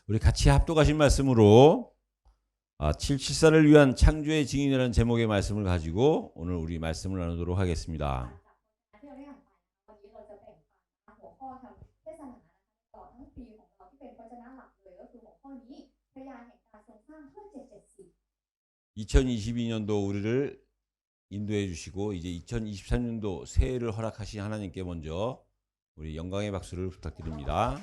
우리 같이 합독하신 말씀으로 774를 위한 창조의 증인이라는 제목의 말씀을 가지고 오늘 우리 말씀을 나누도록 하겠습니다. (2022년도) 우리를 인도해 주시고 이제 2023년도 새해를 허락하신 하나님께 먼저 우리 영광의 박수를 부탁드립니다.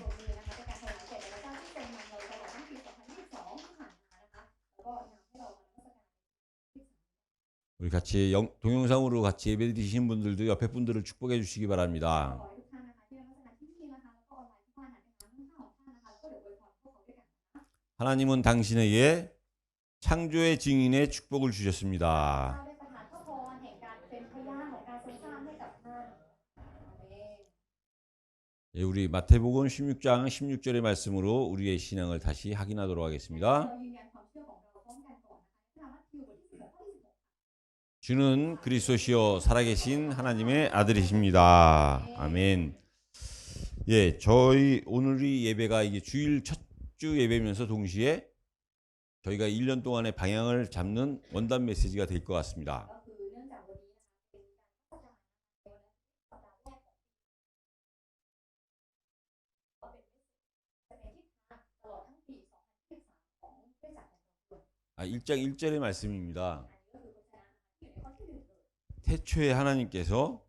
우리 같이 동영상으로 같이 예배 드리신 분들도 옆에 분들을 축복해 주시기 바랍니다. 하나님은 당신에게 창조의 증인의 축복을 주셨습니다. 우리 마태복음 16장 16절의 말씀으로 우리의 신앙을 다시 확인하도록 하겠습니다. 주는 그리스도시요 살아계신 하나님의 아들이십니다. 아멘. 예, 저희 오늘이 예배가 이게 주일 첫 주 예배면서 동시에 저희가 1년 동안의 방향을 잡는 원단 메시지가 될 것 같습니다. 아, 1장 1절의 말씀입니다. 태초에 하나님께서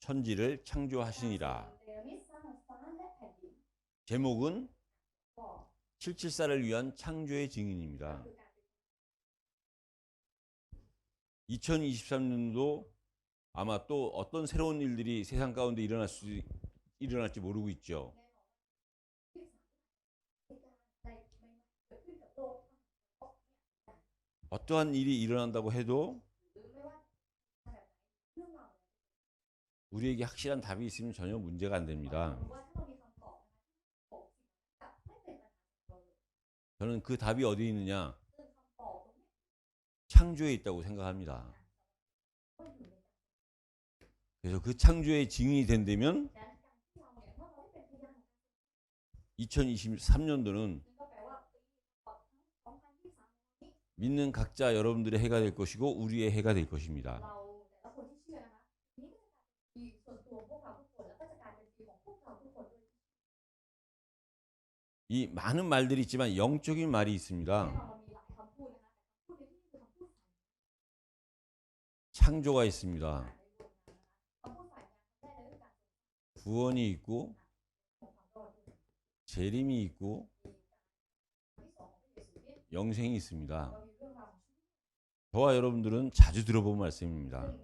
천지를 창조하시니라. 제목은 774를 위한 창조의 증인입니다. 2023년도 아마 또 어떤 새로운 일들이 세상 가운데 일어날지 모르고 있죠. 어떠한 일이 일어난다고 해도 우리에게 확실한 답이 있으면 전혀 문제가 안 됩니다. 저는 그 답이 어디 있느냐? 창조에 있다고 생각합니다. 그래서 그 창조의 증인이 된다면 2023년도는 믿는 각자 여러분들의 해가 될 것이고 우리의 해가 될 것입니다. 이 많은 말들이 있지만 영적인 말이 있습니다. 창조가 있습니다. 구원이 있고 재림이 있고 영생이 있습니다. 저와 여러분들은 자주 들어본 말씀입니다.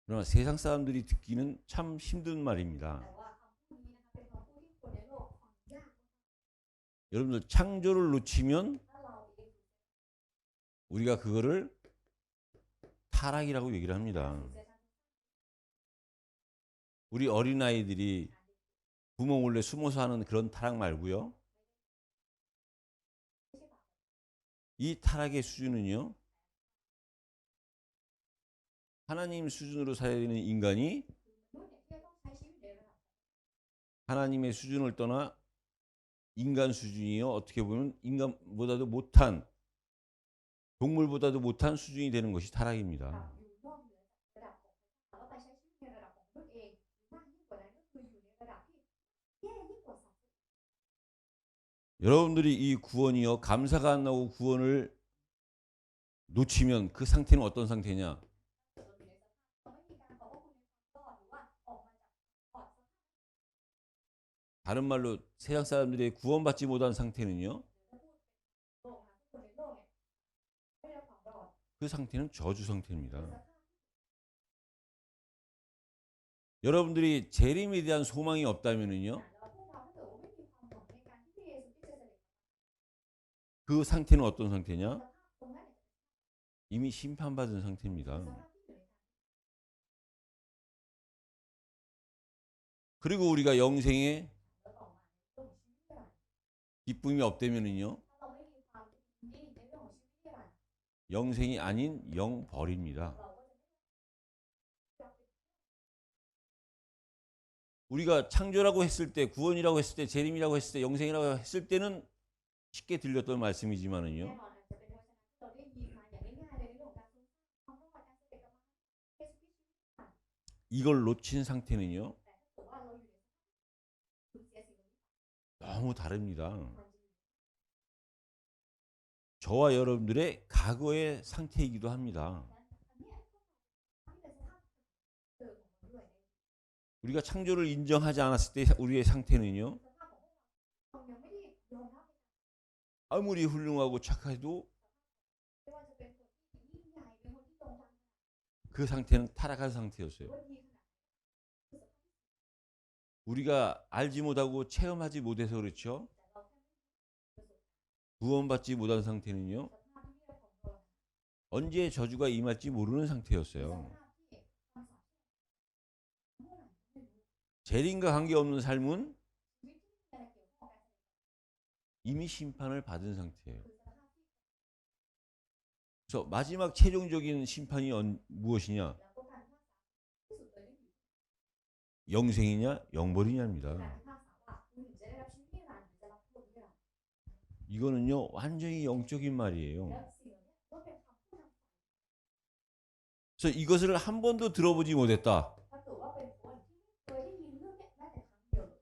그러나 세상 사람들이 듣기는 참 힘든 말입니다. 여러분들 창조를 놓치면 우리가 그거를 타락이라고 얘기를 합니다. 우리 어린아이들이 부모 몰래 숨어서 하는 그런 타락 말고요. 이 타락의 수준은요. 하나님 수준으로 살아야 되는 인간이 하나님의 수준을 떠나 인간 수준이요. 어떻게 보면 인간보다도 못한, 동물보다도 못한 수준이 되는 것이 타락입니다. 여러분들이 이 구원이요. 감사가 안 나오고 구원을 놓치면 그 상태는 어떤 상태냐? 다른 말로 세상 사람들이 구원받지 못한 상태는요. 그 상태는 저주 상태입니다. 여러분들이 재림에 대한 소망이 없다면은요. 그 상태는 어떤 상태냐? 이미 심판받은 상태입니다. 그리고 우리가 영생에 기쁨이 없다면은요. 영생이 아닌 영벌입니다. 우리가 창조라고 했을 때, 구원이라고 했을 때, 재림이라고 했을 때, 영생이라고 했을 때는 쉽게 들렸던 말씀이지만은요. แน่นอนอาจจะเป็นวจนะที่เราได้ยินมาอย่างง่ายๆเลยในเรื่องของการทรงสร้างความต้องการการเสด็จกลับมาเยซูคริสต์ 이걸 놓친 상태는요. แต่ถ้าเกิดว่าเราอยู่ในสูญเสียสิ่งนี้ 너무 다릅니다. มันจะอยู่ 저와 여러분들의 과거의 상태이기도 합니다. อันเนี้ยก็ที่เป็นสภาพเดิมของมันด้วย 우리가 창조를 인정하지 않았을 때 우리의 상태는요. สภาพของเรายังไม่ได้ยอมรับ 아무리 훌륭하고 착해도 ไม่ว่าจะเป็นคนที่ยิ่งใหญ่เป็นคนที่ตรงตาม 그 상태는 타락한 상태였어요. ว่าดีขนาด 우리가 알지 못하고 체험하지 못해서 그렇죠. แต่เราแค่ไม่ 구원받지 못한 상태는요. สภาพที่แย่ของเรา 언제 저주가 임할지 모르는 ส 상태였어요. ภาพที่คำสาปเมื่อไหร่ไม่รู้ 재림과 관계없는 삶은 ชีวิตที่ไม่มีอะไรเกี่ยวข้องกับการ 이미 심판을 받은 상태예요. คือสภาพที่ 그래서 마지막 최종적인 심판이 무엇이냐? แล้วก็การพิพากษาที่สุดเลยนี่อยู่ 영생이냐 การ 영벌이냐입니다. พิพากษาว่าคุณจะได้รับชีวิตนิรันดร์หรือจะรับโทษนิรันดร์ 이거는요 완전히 영적인 แล้ว 말이에요. สิ่งเหล่านี้ก็เป็นคำพูดทาง 그래서 이것을 한 번도 들어보지 못했다. ถ้าเกิดว่าเป็นคนที่ไม่เคยได้ยินเรื่องเนี้ยแม้แต่ครั้งเดียวเลย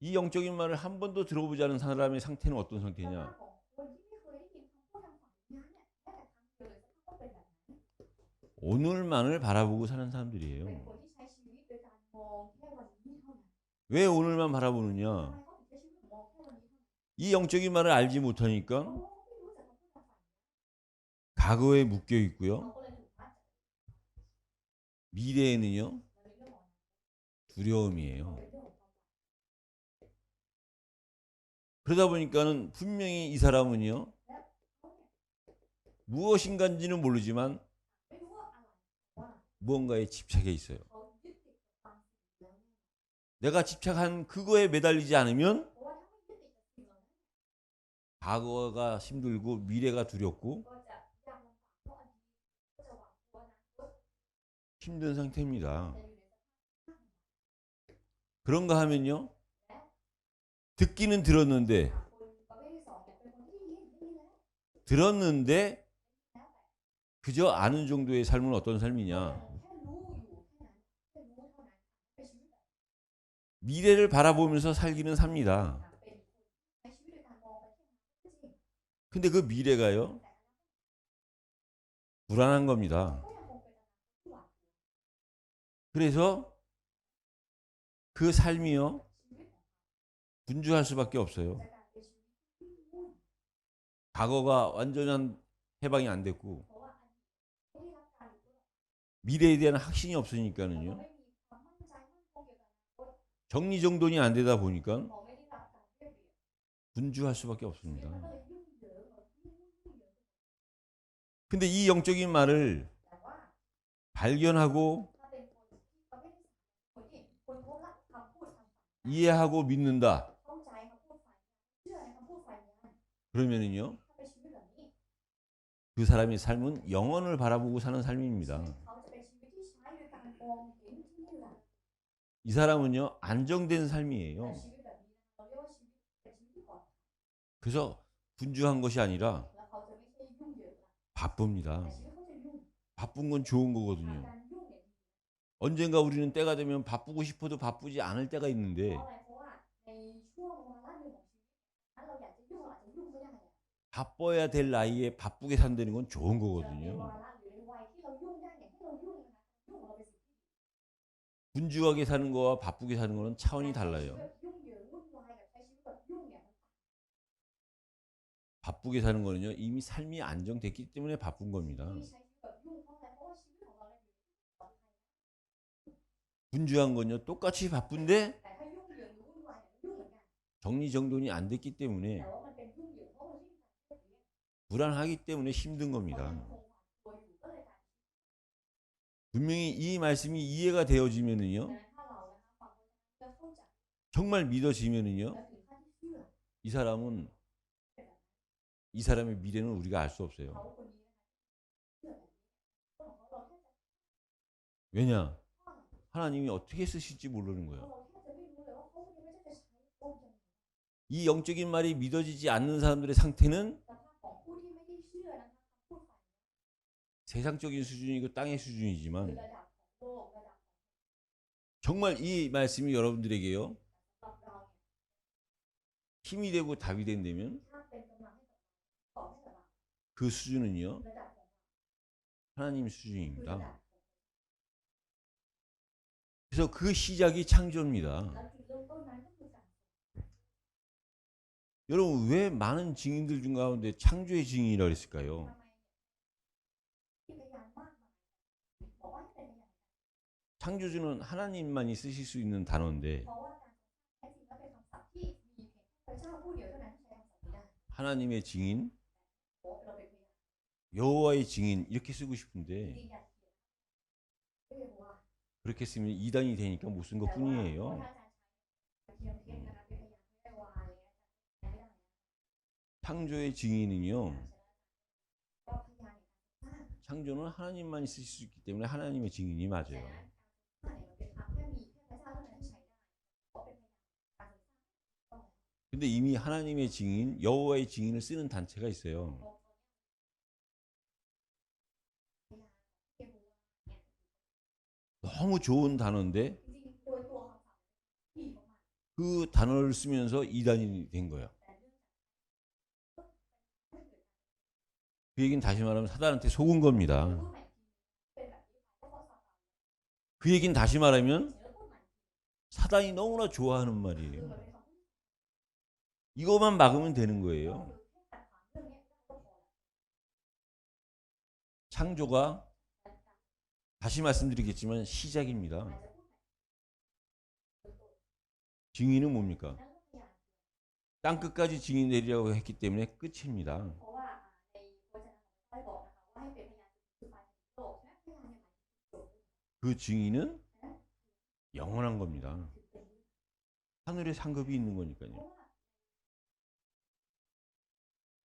이 영적인 말을 한 번도 들어보지 않은 사람의 상태는 어떤 สภาพ 상태냐? ของคนที่ไม่เคยได้ยินคำพูดทางฝ่ายวิญญาณเนี่ยแม้แต่ครั้งเดียวเลยสภาพก็เป็นแบบนั้น 오늘만을 바라보고 사는 เป็น 사람들이에요. คนที่ใช้ชีวิตโดยการมองแค่วันนี้เท่านั้น 왜 오늘만 ทำ 바라보느냐? ไมเขาถึงใช้ชีวิตมองแค่วันนี้เท่านั้น 이 영적인 말을 알지 เพราะ 못하니까 ว่าเขาไม่รู้จักคำพูดทางฝ่าย 과거에 묶여 เขา 있고요. ก็เลยถูกมัดจับ 미래에는요 ในเรื่องของ 두려움이에요. เป็นเรื่องของความฝัน 그러다 보니까는 분명히 이 사람은요 และเขาเนี่ย 무엇인가인지는 모르지만 ไม่รู้ว่าอะไรว่า 무언가에 집착해 있어요. เขายึดติดกับบางสิ่งแล้วเนี่ย 내가 집착한 그거에 매달리지 않으면 เพราะว่าถ้าไม่ยึดติดกับสิ่งเหล่านั้น 과거가 힘들고 미래가 두렵고 ก็จะยากลำบากเพราะอดีตก็จะหวาดกลัวอนาคต 힘든 상태입니다. จะอยู่ในสภาพ 그런가 하면요 듣기는 들었는데 คนประเภทที่สองเนี่ยเป็นคนที่ได้ยินแล้ว 들었는데 แล้วแต่ 그저 아는 정도의 삶은 어떤 삶이냐? แค่รู้อยู่แค่นั้นแค่รู้เท่านั้นเป็นชีวิตแบบ 미래를 바라보면서 살기는 삽니다. เป็นใช้ชีวิตโดยการมองไปที่อนาคตจริง 근데 그 미래가요 แต่ 불안한 겁니다. ก็ยังคงเป็นอนาคตที่หวาดกลัว 그래서 그 삶이요 ชีวิตของ 분주할 수밖에 없어요. จะกลายเป็นชีวิตที่วุ่น 과거가 완전한 해방이 안 됐고 เพราะว่าอันนี้ไม่ได้รับการหลุดรอด 미래에 대한 확신이 เรา 없으니까는요 ไม่มีความมั่นใจมั่นคงเกี่ยวกับอนาคต 정리정돈이 안 되다 보니까 เราไม่ได้รับการเรียบเรียง 분주할 수밖에 ชีวิต 없습니다. มันก็เลยยุ่งเหยิงแบบยุ่งเหยิง 근데 이 영적인 말을 แต่ว่า 발견하고 ถ้าเป็นคนที่ประเภทที่สามคนที่คนพบรักคำพูดทางฝ่าย 이해하고 믿는다. เข้าใจคำพูดฝ่ายเชื่อในคำพูดฝ่ายนี้ 그러면은요 ถ้าเป็นชีวิตแบบนี้ 그 사람의 삶은 영원을 바라보고 사는 삶입니다. เขาจะเป็นชีวิตที่ใช้โดยการมองเห็นที่นิรันดร์ 이 사람은요 안정된 แต่ 삶이에요. ชีวิตแบบนี้เราเรียกว่าชีวิตเป็นชีวิตที่ปลอดภัย 그래서 분주한 것이 아니라 แล้วเขาจะไม่ใช่ยุ่งเหยิงละ 바쁩니다. แต่ชีวิตเขาจะยุ่ง 바쁜 건 좋은 거거든요. การยุ่งเนี่ย 언젠가 우리는 때가 되면 바쁘고 싶어도 바쁘지 않을 때가 เพ 있는데 ราะอะไรเพราะว่าในช่วงวาระหนึ่งของชีวิตนั้นเราอยากจะยุ่งเราอาจจะยุ่งไม่ได้อะ 바빠야 될 나이에 바쁘게 산다는 건 좋은 ใน 거거든요. วาระหรือในวัยที่เรายุ่งได้เนี่ยให้เรายุ่งนะคะยุ่งของเราเป็นสิ่งที่ดี 분주하게 사는 거와 바쁘게 사는 거는 차원이 การใช้ชีวิต 달라요. แบบยุ่งเหยิงวุ่นวายกับใช้ชีวิตแบบยุ่งเนี่ยมัน 바쁘게 사는 거는요 이미 삶이 안정됐기 때문에 바쁜 겁니다. ที่ใช้ชีวิตแบบยุ่งเพราะอะไรเพราะว่าชีวิตของเราเนี่ยอยู่ในที่ปลอดภัย 분주한 건요 똑같이 바쁜데 แต่ถ้ายุ่งเหยิงหรือวุ่นวายเนี่ยยุ่งเหมือนกัน 정리정돈이 안 됐기 때문에 แต่ว่ามันเป็นยุ่งเหยิงเพราะมันไม่มีการเรียบเรียง 불안하기 때문에 힘든 เพราะ 겁니다. ยังคงหวาดกลัวอยู่ก็เลยกลายเป็น 분명히 이 말씀이 이해가 되어지면은요 ดังนั้นถ้าเรานะคะฟังพระเจ้าเข้าใจ 정말 믿어지면은요 และถึงขั้นที่เชื่อ 이 사람은 이 사람의 미래는 우리가 알 수 없어요. เขาคนนี้นะคะเชื่อแบบนี้ตัวของเขาเราแค่จะ 왜냐? 하나님이 어떻게 쓰실지 모르는 เพราะ 거예요. เราแค่ 이 영적인 말이 믿어지지 않는 사람들의 상태는 สภาพของผู้ที่ไม่ได้เชื่อนะคะคำพูดฝ่าย 세상적인 수준이고 땅의 คือ 수준이지만 ระดับของโลกระดับ 정말 이 말씀이 여러분들에게요 สำหรับเราเนี่ย 힘이 되고 답이 된다면 ถ้าเป็นกำลังให้กับเราตอบให้กับเรา 그 수준은요 ระดับของ 하나님 คือระ 수준입니다. ดับของ 그래서 그 시작이 창조입니다. แล้วจุดเริ่มต้นนั้นก็คือการ 여러분 왜 많은 증인들 중 가운데 창조의 증인이라고 했을까요? ทำไมที่พยานมากมายบอกว่าให้เป็นพยาน 창조주는 하나님만이 쓰실 수 있는 단어인데 เพราะว่าการแท้จริงแล้วเป็นคำศัพท์ที่มีเพียงพระเจ้าผู้เดียวเท่านั้นที่ใช้คำศัพท์นี้ได้ 하나님의 증인, โอ้เราเป็นพยาน 여호와의 증인 이렇게 쓰고 ยื 싶은데 นยันเทียนไม่เป็นว่า 그렇게 쓰면 이단이 되니까 못 쓴 แต่ว่าเพราะ 것뿐이에요. ถ้าอาจารย์ใช้เทียมเทียนนะคะเป็นพยานไม่ได้วายเลยอาจารย์ไม่ได้ 창조의 증인은요 ก็พยานในการสร้าง 창조는 하나님만이 쓰실 수 있기 때문에 하나님의 증인이 ฉะ 맞아요. นั้นการสร้างเนี่ยมันเป็นคำแค่มีแค่พระเจ้าเท่านั้นที่ใช้ได้เพราะเป็นพยานการสร้างต้อง 근데 이미 하나님의 증인, 여호와의 증인을 쓰는 단체가 있어요. พยานเทียมเนี่ย 너무 좋은 단어인데 จริงๆโดยตัวคำศัพท์ที่มาก 그 단어를 쓰면서 이단이 된 거예요. ๆแต่เนื่องจาก 그 얘기는 다시 말하면 사단한테 속은 겁니다. พูดใหม่ทีเป็นแบบนี้เพราะเขาสอน 그 얘기는 다시 말하면 เนื้อพูดใหม่ 사단이 너무나 좋아하는 คือ 말이에요. มันเป็นคำพูด 이것만 막으면 되는 ก็ 거예요. คือแค่ตัดความเรื่องนี้ก็พอแล้ว 창조가 แต่การ 다시 말씀드리겠지만 시작입니다. อาจจะพูดใหม่คือตัว 증인은 뭡니까? นั่นก็พยาน 땅 끝까지 증인 내리라고 했기 때문에 끝입니다. เพราะว่าในโฆษณาได้บอกนะคะว่าให้เป็นพยานคือหมายถึงโลกใช่ไหมพยานเนี่ยหมายถึงโลก 그 증인은 영원한 겁니다. คือเป็น 하늘에 상급이 있는 เพ 거니까요. ราะว่า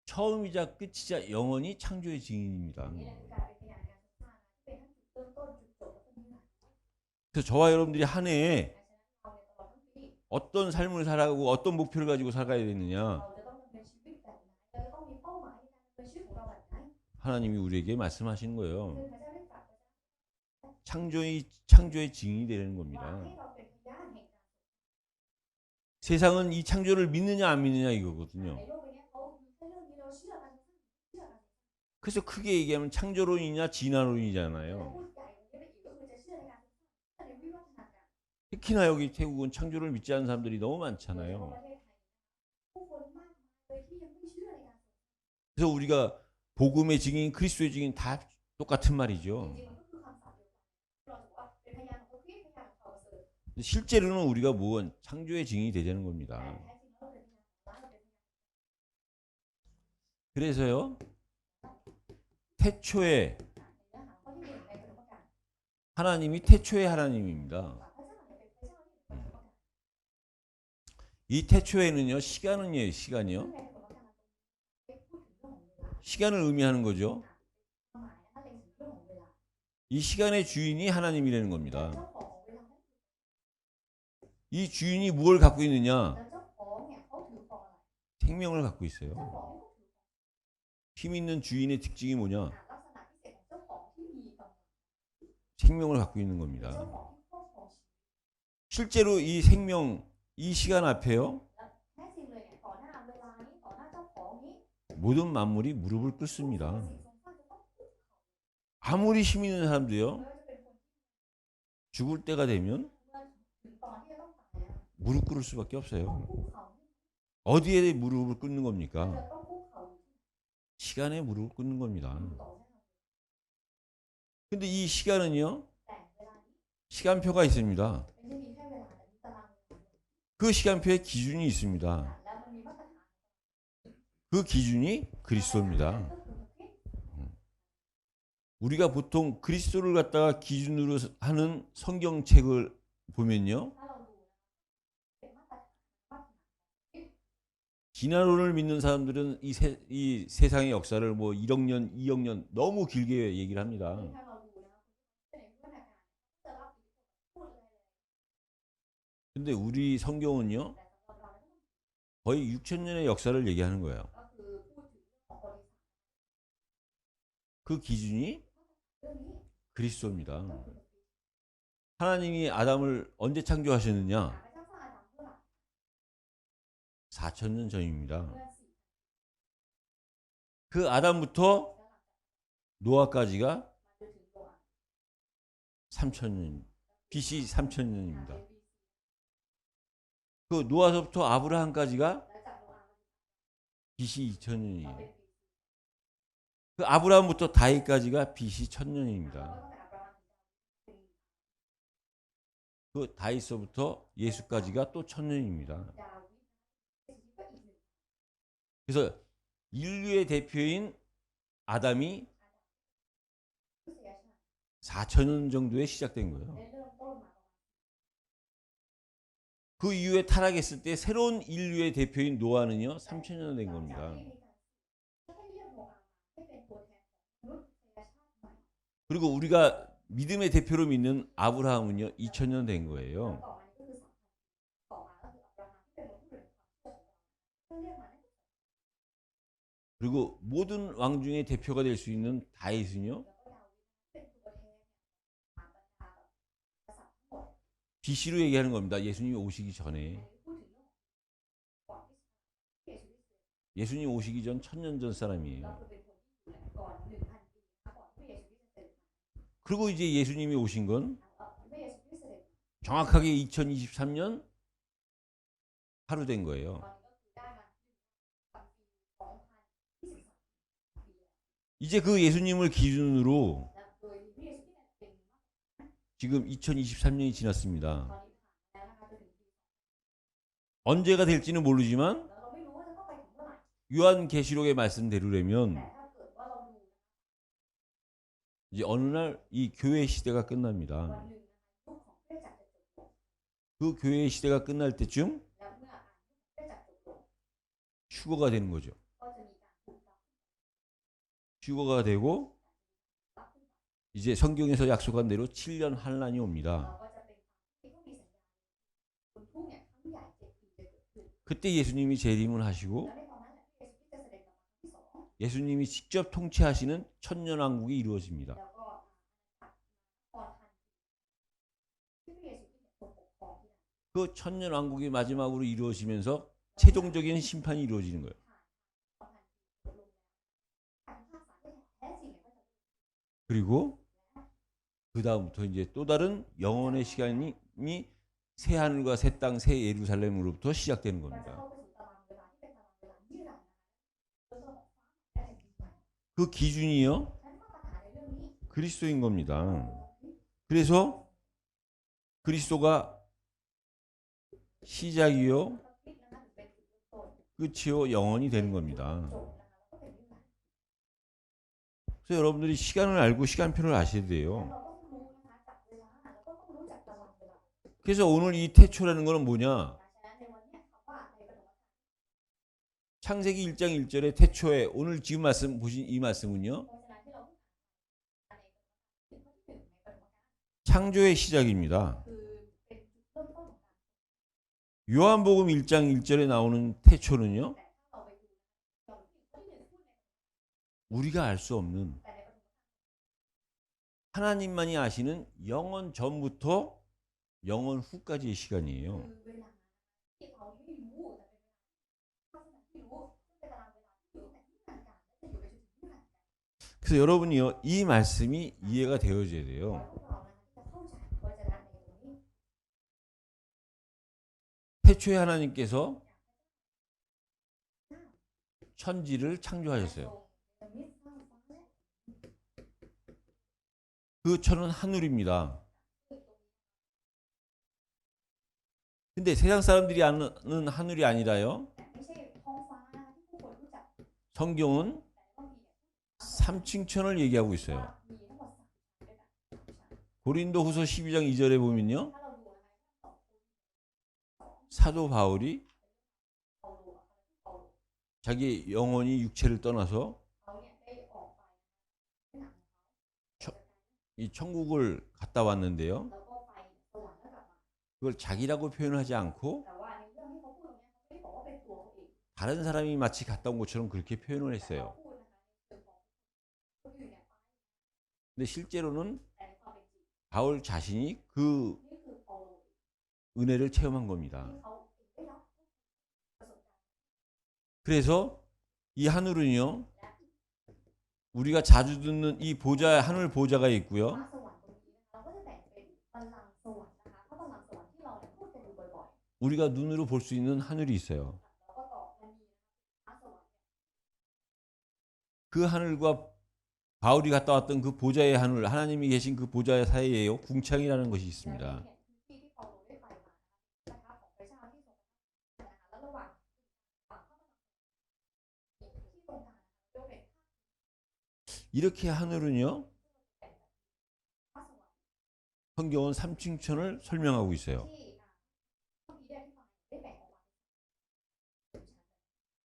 처음이자 끝이자 영원히 창조의 증인입니다. นี่แหละคือการเป็นพยานการสร้างนะที่เป็นทั้งจุดเริ่มต้นจุดจบแล้วก็นิรันดร์ 그래서 저와 여러분들이 한 해에 ฉะนั้นเราในตลอดทั้งปี 어떤 삶을 살아가고 어떤 목표를 가지고 살아가야 되느냐 เราจะต้องดำเนินชีวิตแบบไหนเราจะต้องมีเป้าหมายในการดำเนินชีวิตของเราแบบไหน 하나님이 우리에게 말씀하시는 คือ 거예요. พระเจ้าได้ตรัสไว้ 창조의 증인이 되는 ว่า 겁니다. ให้เราเป็นพยานแห่งการ 세상은 이 창조를 믿느냐 안 믿느냐 ใน 이거거든요. โลกนี้เขามีแค่เรื่องนี้เราเชื่อกันเชื่อกัน 그래서 크게 얘기하면 창조론이냐 แล้ว 진화론이잖아요. พูดใหญ่กว่านี้ไปอีกก็คือจะเชื่อในการสร้างในวิวัฒนาการ 특히나 여기 태국은 창조를 믿지 않는 사람들이 너무 โดยเฉพาะ 많잖아요. ประเทศไทยผู้คนมากมายเลยที่ยังไม่เชื่อในการ 그래서 우리가 복음의 증인, 그리스도의 증인 다 똑같은 말이죠. จริงๆมันก็คือคำศัพท์เดียวกันเราจะบอกว่าเป็นพยานของพระคริสต์พยานของเขาเสริฐ 실제로는 우리가 뭔 창조의 증인이 되자는 แต่ 겁니다. แท้จริงแล้วเราเป็นพยานของเราเป็นพยาน 그래서요, 태초에 ในเนื้อหาข้อที่หนึ่งในปฐมกาล 하나님이 태초의 하나님입니다. พระเจ้าเนี่ยเป็นพระเจ้าที่เป็นปฐมกาล 이 태초에는요, 시간은요, 시간이요. ซึ่งในปฐมกาลเป็นพูดถึงเรื่องของเวลา 시간을 의미하는 거죠. ความหมายนะคะเป็นถึงเรื่องของเวลา 이 시간의 주인이 하나님이라는 แล้ว 겁니다. เจ้าของเวลานั้น 이 주인이 무엇을 갖고 있느냐? แล้วเจ้าของเนี่ยเขาถือครองอะไร 생명을 갖고 เจ้า 있어요. ของเนี่ยเขาถือครอง 힘 있는 주인의 특징이 뭐냐? ลักษณะพิเศษของเจ้าของที่มีกำลัง 생명을 갖고 있는 เจ้า 겁니다. ของที่ครอบครองชีวิต 실제로 이 생명, 이 시간 앞에요, แท้จริงเลยเนี่ยต่อหน้าเวลานี้ต่อหน้าเจ้าของนี้ 모든 만물이 무릎을 ทุก 꿇습니다. สิ่งทรงสร้างจะต้องคุกเข่า 아무리 힘 있는 사람도요, ไม่ว่าจะเป็นคนที่ 죽을 때가 되면 เมื่อถึงตอนที่จะต้องตายแล้ว 무릎 꿇을 수밖에 ต้อง 없어요. คุกเข่า 어디에 무릎을 꿇는 จะ 겁니까? ต้องคุกเข่าอยู่ที่ 시간에 무릎을 꿇는 겁니다. ต่อหน้า 근데 이 시간은요, แต่เวลานี้ 시간표가 있습니다. ไม่ใช่มีแค่เวลาแต่มีตารางเวลาด้วย 그 시간표에 기준이 있습니다. แล้วมันมีมาตรฐาน 그 기준이 그리스도입니다. ก็คือพระคริสต์ 우리가 보통 그리스도를 갖다가 기준으로 하는 성경책을 보면요, ถ้าเราดูนะเป็นมาตรฐานมาตรฐาน 진화론을 믿는 사람들은 이 세상의 역사를 뭐 1억 년, 2억 년 너무 길게 얘기를 합니다. ถ้าเราดูนะเป็นวิวัฒนาการจะรับอิทธิพลพูดอะไรเลย 근데 우리 성경은요, แต่สำหรับเราเนี่ย 더 거의 6,000년의 역사를 얘기하는 거예요. ก็คือพูดถึงเรื่องของประวัติศาสตร์ 그 기준이 เรื่องนี้ 그리스도입니다. ก็คือ 하나님이 아담을 언제 창조하셨느냐? พระเจ้าสร้างอาดัมเมื่อไหร่ 4,000년 전입니다. เมื่อ4 그 아담부터 노아까지가 มาจนถึงโนอาห์ 3,000년, BC 3,000년입니다. เป็น BC 그 노아서부터 아브라함까지가 และจากโนอาห์มา BC ก็ 2,000년이에요. เป็น BC 그 아브라함부터 다윗까지가 BC แล้วก็ 1,000년입니다. ตั้งแต่อับราฮัมถึง 그 다윗서부터 예수까지가 또 1,000년입니다. ดาวิดเสียชีวิตก็อีกหนึ่ง 그래서 인류의 대표인 아담이 ผู้เสียชาติ 4,000년 정도에 시작된 거예요. ได้เริ่มต้นมาประมาณ 그 이후에 타락했을 때 새로운 인류의 대표인 노아는요 3,000년 된 หลังจาก 겁니다. ที่มีการก็ให้เลือกโนอาห์มาให้เป็นตัวแทนของมนุษยชาติใหม่ 그리고 우리가 믿음의 대표로 믿는 아브라함은요 2,000년 된 แล้ว 거예요. ต่อมานี่ก็คือสำคัญต่อมาก็คืออับราฮัมที่เป็นผู้นำความเชื่อของเราก็เรียกมานั่น 그리고 모든 왕 중에 대표가 될 수 있는 다윗은요 แล้วก็ดาวิดเป็นตัวแทนบรรดาแบบกษัตริย์ทั้งหมด BC로 얘기하는 겁니다. 예수님이 오시기 전에. พูดถึงเรื่องก่อนที่เสียชีวิต 예수님 오시기 전 1,000년 전 ก็ 사람이에요. คือเป็นคนที่อยู่ก่อน 1,000 ปีก่อนที่เสียชีวิตจะเสด็จ 그리고 이제 예수님이 오신 건 มาเมื่อเสียชีวิตเสด็จ 정확하게 2023년 하루 된 거예요. ตอนนี้ก็คือได้มาปี2023 ปีแล้ว 이제 그 예수님을 기준으로 แล้วโดยมีพระเยซูคริสต์เป็น 지금 2023년이 ตอน 지났습니다. นี้ผ่านแล้วนะคะจนถึงปี 언제가 될지는 모르지만 แล้วเราไม่รู้ว่าจะต้องไปถึงเมื่อไหร่ 요한계시록의 말씀대로라면 แต่ถ้าเกิดว่าเราดู 이제 어느 날 이 교회 시대가 วัน 끝납니다. หนึ่งนะคะยุคของคริสตจักรจะจบลง 그 교회 시대가 끝날 때쯤 แล้วเมื่อคริสตจักรจบลง 휴거가 되는 거죠. ก็จะมีการถูกรับ 휴거가 되고 รับขึ้นไป 이제 성경에서 약속한 대로 7년 환란이 เรา 옵니다. ก็จะเป็นที่เขามีสัญญาคุณทุกเนี่ยครั้งใหญ่7 ปีจะเกิดขึ้น 그때 예수님이 재림을 하시고 แล้วในตอนนั้นแหละพระเยซูคริสต์จะเสด็จกลับมาครั้งที่สอง 예수님이 직접 통치하시는 천년왕국이 이루어집니다. แล้วก็พรทันที่พระเยซูคริสต์ทรงปกครองที่นั่น 그 천년왕국이 마지막으로 이루어지면서 최종적인 심판이 이루어지는 거예요. พรทันจบลงแล้วการพิพากษาที่แท้จริงเนี่ยก็จะ 그리고 그 다음부터 이제 또 다른 영원의 시간이 새 하늘과 새 땅, 새 예루살렘으로부터 시작되는 มันจะ 겁니다. เข้าไปสู่ตารางเวลาที่เป็นตารางเวลานิรันดร์นะคะโดยเฉพาะฟ้าและแผ่นดินใหม่ 그 기준이요 นั้นมาตรฐานในเรื่องนี้ 그리스도인 겁니다. 그래서 그리스도가 시작이요 ก็คิดนะคะถึงเป็นจุดเริ่มต้น 끝이요 영원이 되는 겁니다. จบนะคะแล้วก็เป็นนิรันดร์ 그래서 여러분들이 시간을 알고 시간표를 아셔야 แล้ว 돼요. เราก็ต้องรู้นะคะจับเวลาแล้วก็ต้องรู้จักตารางเวลา 그래서 오늘 이 태초라는 거는 뭐냐? ฉะนั้นในวันเนี้ยคำว่าในปฐมกาล 창세기 1장 1절의 태초에 오늘 지금 말씀 보신 이 말씀은요. เพราะฉะนั้นที่เราพูดในข้อที่ 1ในปฐมกาล 창조의 시작입니다. คือเป็นจุดเริ่มต้นของการ 요한복음 1장 1절에 나오는 태초는요. แต่ถ้าเราไปดูเราที่ข้อที่ 1พูดใน 우리가 알 수 없는 แต่ในปฐมกาล 하나님만이 아시는 영원 전부터 영원 후까지의 시간이에요. คือเวลาที่เราไม่รู้แต่เป็นเวลาที่รู้ซึ่งเป็นตารางเวลาที่อยู่ตั้งแต่นิรันดร์กาลและจะอยู่ไปจนถึงนิรันดร์กาล 그래서 여러분이요 이 말씀이 이해가 되어져야 ขอ 돼요. ให้พวกเรานะคะที่จะเข้าใจเพราะฉะนั้นในตรงนี้ 태초에 하나님께서 천지를 ทรง 창조하셨어요. เนรมิตสร้างฟ้าและ 그 천은 하늘입니다. 근데 세상 사람들이 아는 하늘이 아니라요. แต่ไม่ใช่ท้องฟ้านะคะที่ผู้คนรู้จัก 성경은 แต่ต้องมีเนี่ย 삼층천을 얘기하고 있어요. ว่ามีทั้งหมด3ชั้นด้วยกัน 고린도후서 12장 2절에 보면요. ถ้าเราดูนะคะ 사도 바울이 เปาโลอะเปาโล 자기 영혼이 육체를 떠나서 เขาเนี่ยได้ออกไปหนังของเขา 이 천국을 갔다 왔는데요. แล้วก็ไปสวรรค์แล้วกลับมา 그걸 자기라고 표현하지 않고 แต่ว่าในเรื่องที่เขาพูดตรงเนี้ยเขาไม่ได้บอกว่าเป็นตัวเขาเอง 다른 사람이 마치 갔다 온 것처럼 그렇게 표현을 แต่เขา 했어요. พูดนะคะในเชิงของคนอื่นเนี่ย 근데 실제로는 แต่ในความเป็นจริง 바울 자신이 그 นี่คือเปาโล 은혜를 체험한 겁니다. ที่เขาได้รับประสบการณ์ 그래서 이 하늘은요, และ 우리가 자주 듣는 이 보좌, 하늘 보좌가 ฟ้า 있고요. สวรรค์ตรงนี้นะคะเราก็จะแบ่งเป็นบัลลังก์สวรรค์นะคะพระบัลลังก์สวรรค์ที่เราเนี่ยพูดกันอยู่บ่อย 우리가 눈으로 볼 수 있는 하늘이 있어요. ๆแล้วก็ต่อมันมีฟ้าสวรรค์ 그 하늘과 바울이 갔다 왔던 그 보좌의 하늘, 하나님이 계신 그 보좌의 사이에요, 궁창이라는 것이 และ 있습니다. ที่เห็นที่ที่เปาโลได้ไปมานะคะของพระเจ้าที่ทรงนะคะแล้วระหว่างพระบัลลังก์ที่ตรงกลางนะคะก็เป็น 이렇게 하늘은요, ฟ้าสวรรค์ 성경은 삼층천을 설명하고 있어요. ที่เมื่อกี้ได้ที่ฟังได้แบ่งออกมาเป็นชั้น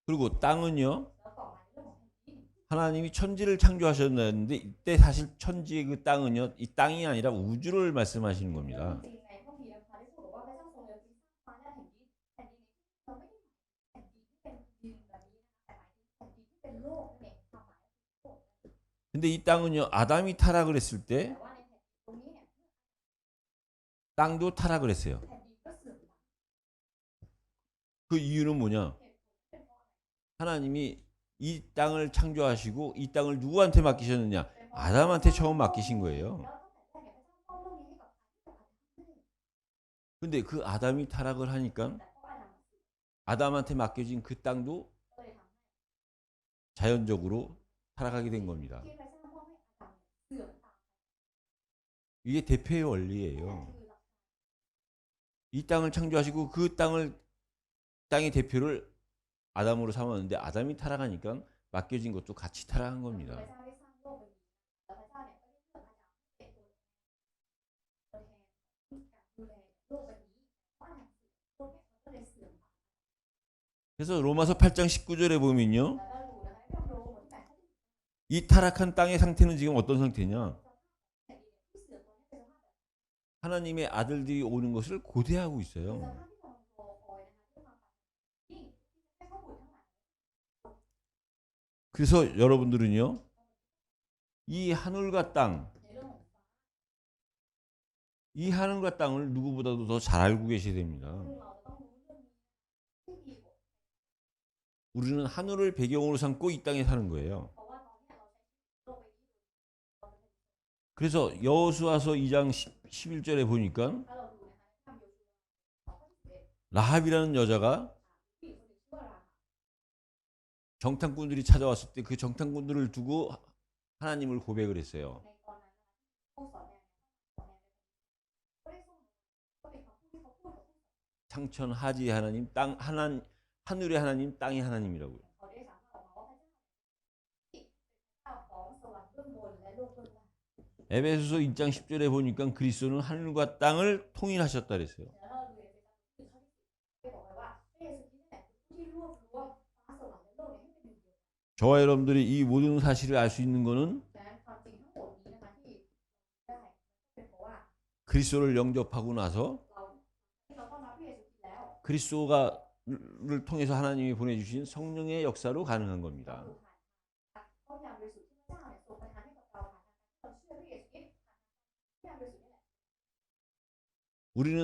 그리고 땅은요, แล้วต่อมาในเรื่องของแผ่นดิน 하나님이 천지를 창조하셨는데 이때 사실 천지의 그 땅은요, 이 땅이 아니라 우주를 말씀하시는 แล้ว 겁니다. จริงๆในพระคัมภีร์นะคะได้พูดบอกว่าพระเจ้าทรงเนรมิตฟ้าและแผ่นดินเราไม่ได้หมายแผ่นดินที่เป็นดินแบบนี้นะคะแต่หมายถึงแผ่นดินที่เป็นโลกนั่นเองความหมายคือโลก 근데 이 땅은요, 아담이 타락을 했을 แต่ 때 ว่าในแผ่นดินตรงนี้เนี่ย 땅도 타락을 했어요. แผ่นดินก็เสื่อมไป 그 이유는 뭐냐? เหตุผลเป็นเพราะอะไร 하나님이 이 땅을 창조하시고 이 땅을 누구한테 맡기셨느냐? เป็นเพราะ 아담한테 처음 맡기신 거예요. แล้วตั้งแต่แรกเนี่ยพระเจ้ามอบโลกนี้ให้กับใครให้กับอาดัมให้ 근데 그 아담이 타락을 하니까 แต่เพราะอาดัมเสื่อม 아담한테 맡겨진 그 땅도 ก็เลยทำให้ 자연적으로 타락하게 된 겁니다. ที่พระเจ้ามอบให้อาดัมเนี่ยเสื่อมตาม 이게 대표의 นั่น 원리예요. คือหลัก 이 땅을 창조하시고 그 땅의 대표를 아담으로 삼았는데 아담이 타락하니까 맡겨진 것도 같이 타락한 พ 겁니다. ระเจ้าได้สร้างโลกใบนี้แล้วพระเจ้าเนี่ยก็ได้เลือกอาดัมเป็นตัวแทนที่การดูแลโลกใบนี้เพราะอาดัมเสื่อมโลกเนี่ยมันก็เลยเสื่อมไป 그래서 로마서 8장 19절에 보면요. แล้วก็ดูนะคะในพระโรมบทที่ 8 ข้อที่ 이 타락한 땅의 상태는 지금 어떤 상태냐? แผ่นดินที่เสื่อมตรงนี้เป็นสภาพแบบ 하나님의 아들들이 오는 것을 고대하고 คือ 있어요. สภาพที่กำลังรอคอยนะคะด้วยความปรารถนายิ่งที่จะให้ข้อมูลทั้งหลาย 그래서 여러분들은요. 이 하늘과 땅, ในเรื่องของฟ้า 이 하늘과 땅을 누구보다도 더 잘 알고 계셔야 됩니다. ซึ่งเราจะต้องรู้เรื่องนี้ที่ดีกว่า 우리는 하늘을 배경으로 삼고 이 땅에 사는 거예요. เพราะว่าตอนเนี้ยเราใช้โลกใบนี้เราเป็น 그래서 여호수아서 2장 11절에 보니까 ถ้าเราดูนะคะในพระธรรมโยชูวา2 ข้อ 11 라합이라는 여자가 ผู้หญิงคนหนึ่งชื่อว่าราฮาบ 정탐꾼들이 찾아왔을 때 그 정탐꾼들을 두고 하나님을 고백을 했어요. ในตอนนั้นนะคะผู้สอนแนวก็ได้ส่งก็เป็นคำพูดที่เขาพูดกับผู้สอน 창천 하지의 하나님, 하늘의 하나님, 땅의 하나님이라고요. เขาได้สามารถออกมาว่าพระเจ้าที่เป็นเจ้าของสวรรค์เบื้องบนและโลกเบื้องล่าง 에베소서 1장 10절에 보니까 그리스도는 하늘과 땅을 통일하셨다 그랬어요. แล้วเราดูในพระเจ้าคือข้อที่ 10ได้บอกไว้ว่าพระเยซูคริสต์นี่แหละคือผู้ที่รวบรวมฟ้าสวรรค์และโลกเนี่ยให้เป็นหนึ่งเดียวกัน 저와 여러분들이 이 모든 사실을 알 수 있는 것은 ดังนั้นความจริงทั้งหมดนี้นะคะที่ได้เป็นเพราะว่า 그리스도를 영접하고 나서 เราที่เราต้อนรับพระเยซูคริสต์แล้ว 그리스도를 통해서 하나님이 보내주신 성령의 역사로 가능한 เรา 겁니다. ถูกผ่านพระวิญญาณบริสุทธิ์ที่พระเจ้าเนี่ยทรงประทานให้กับเราผ่านทางการที่เราเชื่อพระเยซูคริสต์ผ่านทางพระวิญญาณบริสุทธิ์นี่แหละ 우리는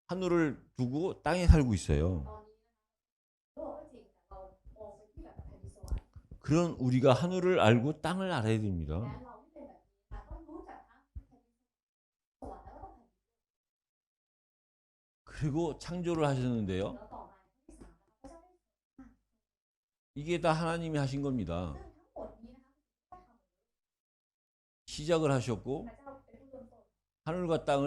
하늘을 두고 땅에 살고 있어요. ตอนนี้นะคะโลกก็จริงแต่เรามองไปที่แบบแผ่นดินสวรรค์ 그런 우리가 하늘을 알고 땅을 알아야 ดัง 됩니다. นั้นเราที่เป็นแบบนี้ค่ะต้องรู้จักทั้งแผ่นดินสวรรค์แล้วก็ต้องแผ่นดิน 그리고 창조를 하셨는데요. แล้วต่อมาข้อที่ 3นะคะพระเจ้าได้ 이게 다 하나님이 하신 겁니다. ซึ่งทั้งหมดนี้นะคะพระเจ้าทำ 시작을 하셨고 พระเจ้าเป็นผู้เริ่มต้น 하늘과 땅을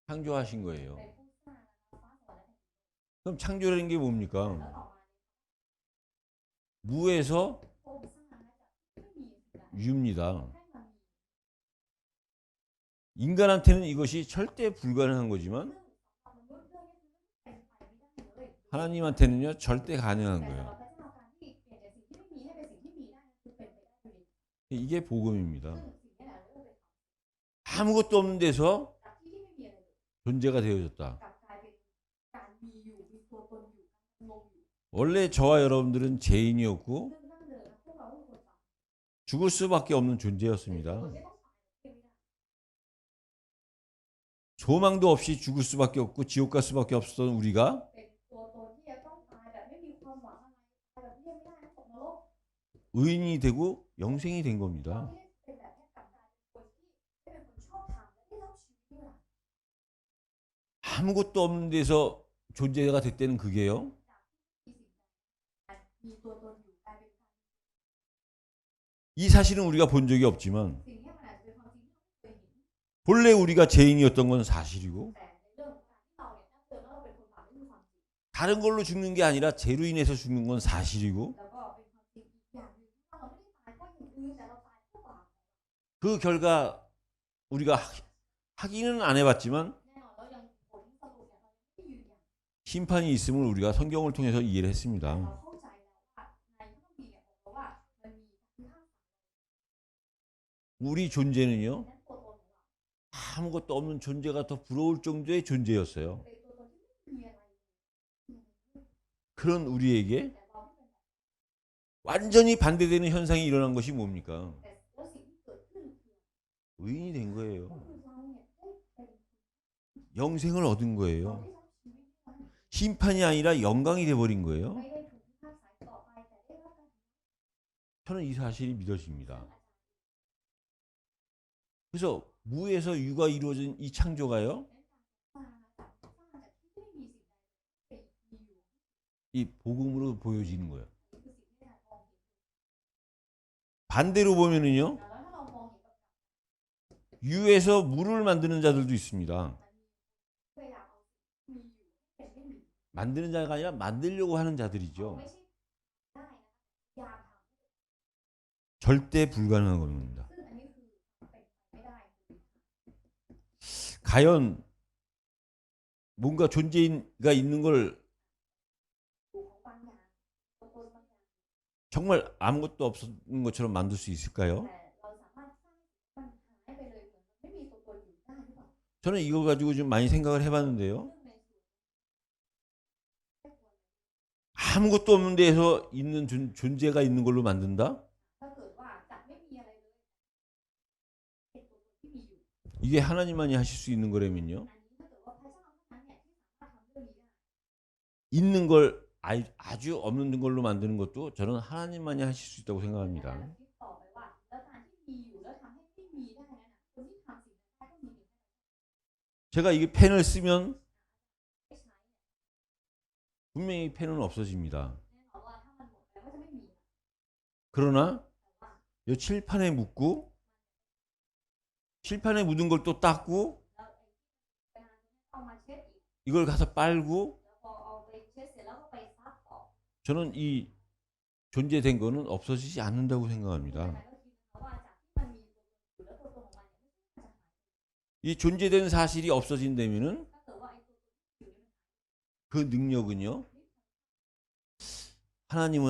창조하신 거예요. เป็นผู้สร้างนะคะฟ้าสวรรค์และแผ่นดิน 그럼 창조라는 게 แล้ว 뭡니까? ต่อมา 무에서 พระองค์สร้างนะคะจากที่ไม่มีสิ่งใด 유입니다. ให้มามี 인간한테는 이것이 절대 불가능한 거지만 ซึ่งสำหรับมนุษย์เรื่องนี้คือเป็นไปไม่ได้เลย 하나님한테는요 절대 가능한 แต่สำห 거예요. รับพระเจ้าการที่เปลี่ยนจากสิ่งที่ไม่มีให้เป็นสิ่งที่มีได้นั้นคือเป็นไปได้อยู่ดี 이게 복음입니다. ซึ่งสิ่งนี้แหละเรียกว่าเป็น 아무것도 없는 데서 จากที่ที่ไม่มีอะไรเลย 존재가 되어졌다. กลับกลายเป็นการมีอยู่มีตัวตนอยู่การดำรงอยู่ 원래 저와 여러분들은 죄인이었고 ซึ่งดั้งเดิมนะพวกเราคือคนบาป 죽을 수밖에 없는 เป็นคน 존재였습니다. ไม่ต้องตายไม่ได้ 소망도 없이 죽을 수밖에 없고 지옥 갈 수밖에 없었던 우리가 เป็นตัวตนที่จะต้องตายแบบไม่มีความหวังอะไรตายแบบเลี่ยงไม่ได้นะตกนรก 의인이 되고 영생이 된 เรา 겁니다. ที่ได้เป็นแบบนี้กลับกลายเป็นคนที่ได้เป็นคนชอบธรรมและได้รับชีวิตที่หลัง 아무것도 없는 데서 존재가 됐다는 그게요. จากที่มีสิ่งใดมีตัวตนอยู่กลายเป็นการ 이 사실은 우리가 본 적이 없지만 สิ่งนี้มันอาจจะเป็นความจริงที่เราไม่เคยเห็น 본래 우리가 죄인이었던 건 사실이고 แต่ในเรื่องของการที่เราเนี่ยดั้งเดิมแล้วเราเป็นคนบาปไม่มีความจริง 다른 걸로 죽는 게 아니라 죄로 인해서 죽는 건 사실이고 แล้วก็เป็นความจริงอีกอย่างหนึ่งที่ว่าเราไม่ได้ตายเพราะอย่างอื่นแต่เราตายเพราะบาป 그 결과 우리가 확인은 안 해봤지만 แน่นอนแล้วยังผลสรุปเนี่ยเรายังไม่ยืนยัน 심판이 있음을 우리가 성경을 통해서 이해를 แต่ 했습니다. เราเข้าใจแล้วว่าในพระคัมภีร์เนี่ยบอกเราว่ามันมีการพิพากษา 우리 존재는요 นั้นตัวตนของเรา 아무것도 없는 존재가 더 부러울 정도의 존재였어요. เป็นตัวตนที่ไม่มีอะไรเลย 그런 우리에게 แต่เราที่เป็นแบบ 완전히 반대되는 현상이 일어난 것이 뭡니까? แต่แล้วสิ่งที่เกิดขึ้นคือ 의인이 된 ก็ 거예요. คือเราเนี่ยได้เป็น 영생을 얻은 เรา 거예요. ได้รับชีวิตที่มัน 심판이 아니라 영광이 돼버린 거예요. ไม่ได้ถูกพิพากษาต่อไปแต่ได้รับการ 저는 이 사실이 믿어집니다. อาจารย์ 그래서 무에서 유가 이루어진 이 창조가요. มาจากสร้างจากที่ไม่มีสิ่งใดเป็นมีอยู่ 이 복음으로 보여지는 거예요. นี่คือสิ่งที่เรามองเห็น 반대로 보면은요. แล้วถ้าเรามองเห็นกับ 유에서 물을 만드는 자들도 있습니다. เวลาเอาสิ่งที่มีอยู่เป็นไม่มี 만드는 자가 아니라 만들려고 하는 ไม่ 자들이죠. ใช่ได้นะยามทำ 절대 불가능한 겁니다. ซึ่งอันนี้คือเป็นไปไม่ได้ 과연 뭔가 존재가 있는 걸 ถูกของบางอย่างตัวตนบางอย่าง 정말 아무것도 없는 것처럼 만들 수 있을까요? แต่เราสามารถสร้างมันหายไปเลยเหมือนมันไม่มีตัวตนอยู่ได้หรือเปล่า 저는 이거 가지고 좀 많이 생각을 해봤는데요. ซึ่งในส่วนไม่ควร 아무것도 없는 데에서 있는 존재가 있는 걸로 만든다? ถ้าเกิดว่าจากไม่มีอะไรเลยเป็นตัวตนที่มีอยู่ 이게 하나님만이 하실 수 있는 거라면요. อันนี้ถ้าเกิดว่าพระเจ้าเท่านั้นเนี่ยที่สามารถทำเรื่องนี้ได้ 있는 걸 아주 없는 걸로 만드는 것도 저는 하나님만이 하실 수 있다고 แต่ 생각합니다. คิดต่อไปว่าแล้วการที่มีอยู่แล้วทำให้ไม่มีได้นั้นน่ะคนที่ทำสิ่งนั้นได้ก็มีเพียง 제가 이게 펜을 쓰면 ไม่ใช้ 분명히 펜은 없어집니다. แน่นอนว่าถ้ามันหมดไปก็จะไม่มี 그러나 แต่ว่า 이 칠판에 묻고 칠판에 묻은 걸 또 닦고 แล้วไอ้งานนี้เอามาเช็ดอีก 이걸 가서 빨고 แล้วพอเอาไปเช็ดเสร็จแล้วก็ไปซักต่อ 저는 이 존재된 거는 없어지지 않는다고 ดัง 생각합니다. นั้นก็คิดนะคะว่าจากที่มันมีตัวตนอยู่แล้วตัวตนของมันเนี่ยไม่ใช่ว่าจะหาย 이 존재된 사실이 없어진다면은 ถ้าเกิดว่าไอ้ตัวตนที่อยู่เนี่ยมัน 그 능력은요 하나님은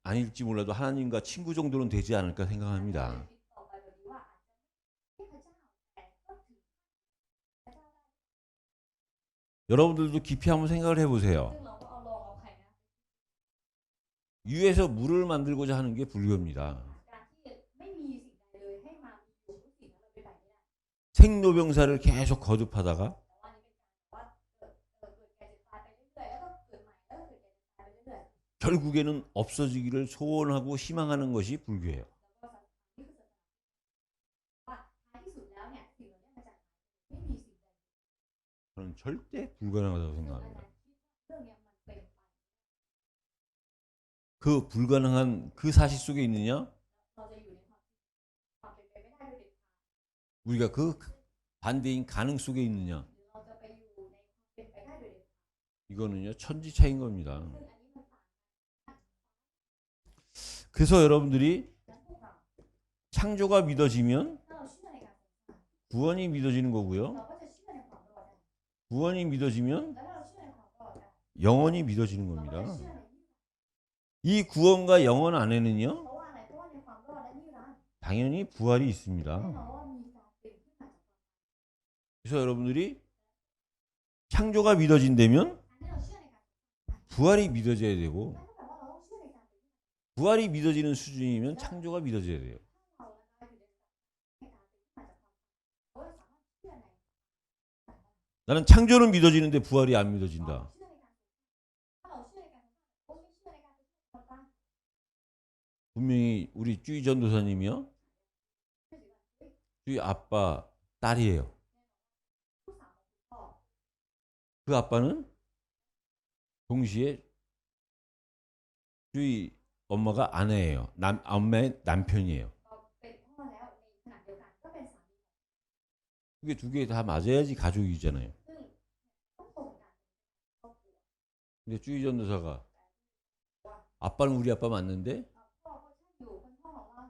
아닐지 몰라도 하나님과 친구 정도는 되지 않을까 생각합니다. คิดต่อไปแบบนี้ว่าอาจจะไม่ใช่พระเจ้าแต่ก็ถึงพระเจ้าได้ 여러분들도 깊이 한번 생각을 해보세요. ซึ่งเราก็เอาลองเอาไข่นะ 유에서 물을 만들고자 하는 게 불교입니다. การที่ไม่มีสิ่งใดเลยให้มามีอยู่ทุกสิ่งนั้นเราเป็นไปไม่ได้ 생로병사를 계속 거듭하다가 แต่ว่านี่เป็นการว่าเกิดแก่เจ็บตายไปเรื่อยๆแล้วก็เกิดใหม่แล้วก็เกิดแก่เจ็บตายไปเรื่อย 결국에는 없어지기를 소원하고 희망하는 것이 불교예요. ๆแล้วก็นี่คือศาสนาว่าท้ายที่สุดแล้วเนี่ยสิ่งเหล่านี้มันจะไม่มีสิ่งใด 저는 절대 불가능하다고 ซึ่งอา 생각합니다. จารย์คิดว่าเรื่องเนี้ยมันเป็นไป 그 불가능한 그 사실 속에 있느냐? เราจะอยู่ในความเป็นไปไม่ได้โดยเด็ดขาด 우리가 그 반대인 가능 속에 있느냐? หรือเราจะไปอยู่ในความเป็นไปได้โดยเด็ดขาด 이거는요 천지 차이인 겁니다. ซึ่งอันนี้มันต่าง 그래서 여러분들이 กันพวกเรา 창조가 믿어지면 ถ้าเราเชื่อในการสร้าง 구원이 믿어지는 เรา 거고요. ก็จะเชื่อในความรอดได้ 구원이 믿어지면 แล้วถ้าเราเชื่อในความรอดได้ 영원히 믿어지는 เราก็จะ 겁니다. เชื่อในนิรันดร์ 이 구원과 영원 안에는요 เพราะว่าอะไรเพราะว่าในความรอดและนิรันดร์ 당연히 부활이 แน่ 있습니다. นอนว่ามีการตื่นขึ้นมาจากความ 그래서 여러분들이 창조가 믿어진다면 อันนี้เราเชื่อในการ 부활이 믿어져야 되고 นั่นก็แปลว่าเราต้องเชื่อในการเป็น 부활이 믿어지는 수준이면 창조가 믿어져야 돼요. ถ้าเรานะคะอยู่ในการเป็นขึ้นมาจากความตายเราสามารถเชื่อใน 나는 창조는 믿어지는데 부활이 안 믿어진다. เชื่อในการถ้าเราเชื่อในการโอ้ไม่เชื่อในการเป็นคนตาย 분명히 우리 쭈이 전도사님이요. 쭈이 아빠 딸이에요. ลูกสาวของคุณพ่อ 그 아빠는 동시에 쭈이 엄마가 아내예요. 엄마의 남편이에요. เราเป็นพ่อแล้วในขณะเดียวกันก็เป็นสามี 그게 두 개 다 맞아야지 가족이잖아요. ซึ่งต้องตรงกันครอบครัว 근데 쭈이 전도사가 아빠는 우리 아빠 맞는데 พ่อก็ใช่อยู่เป็นพ่อของเรา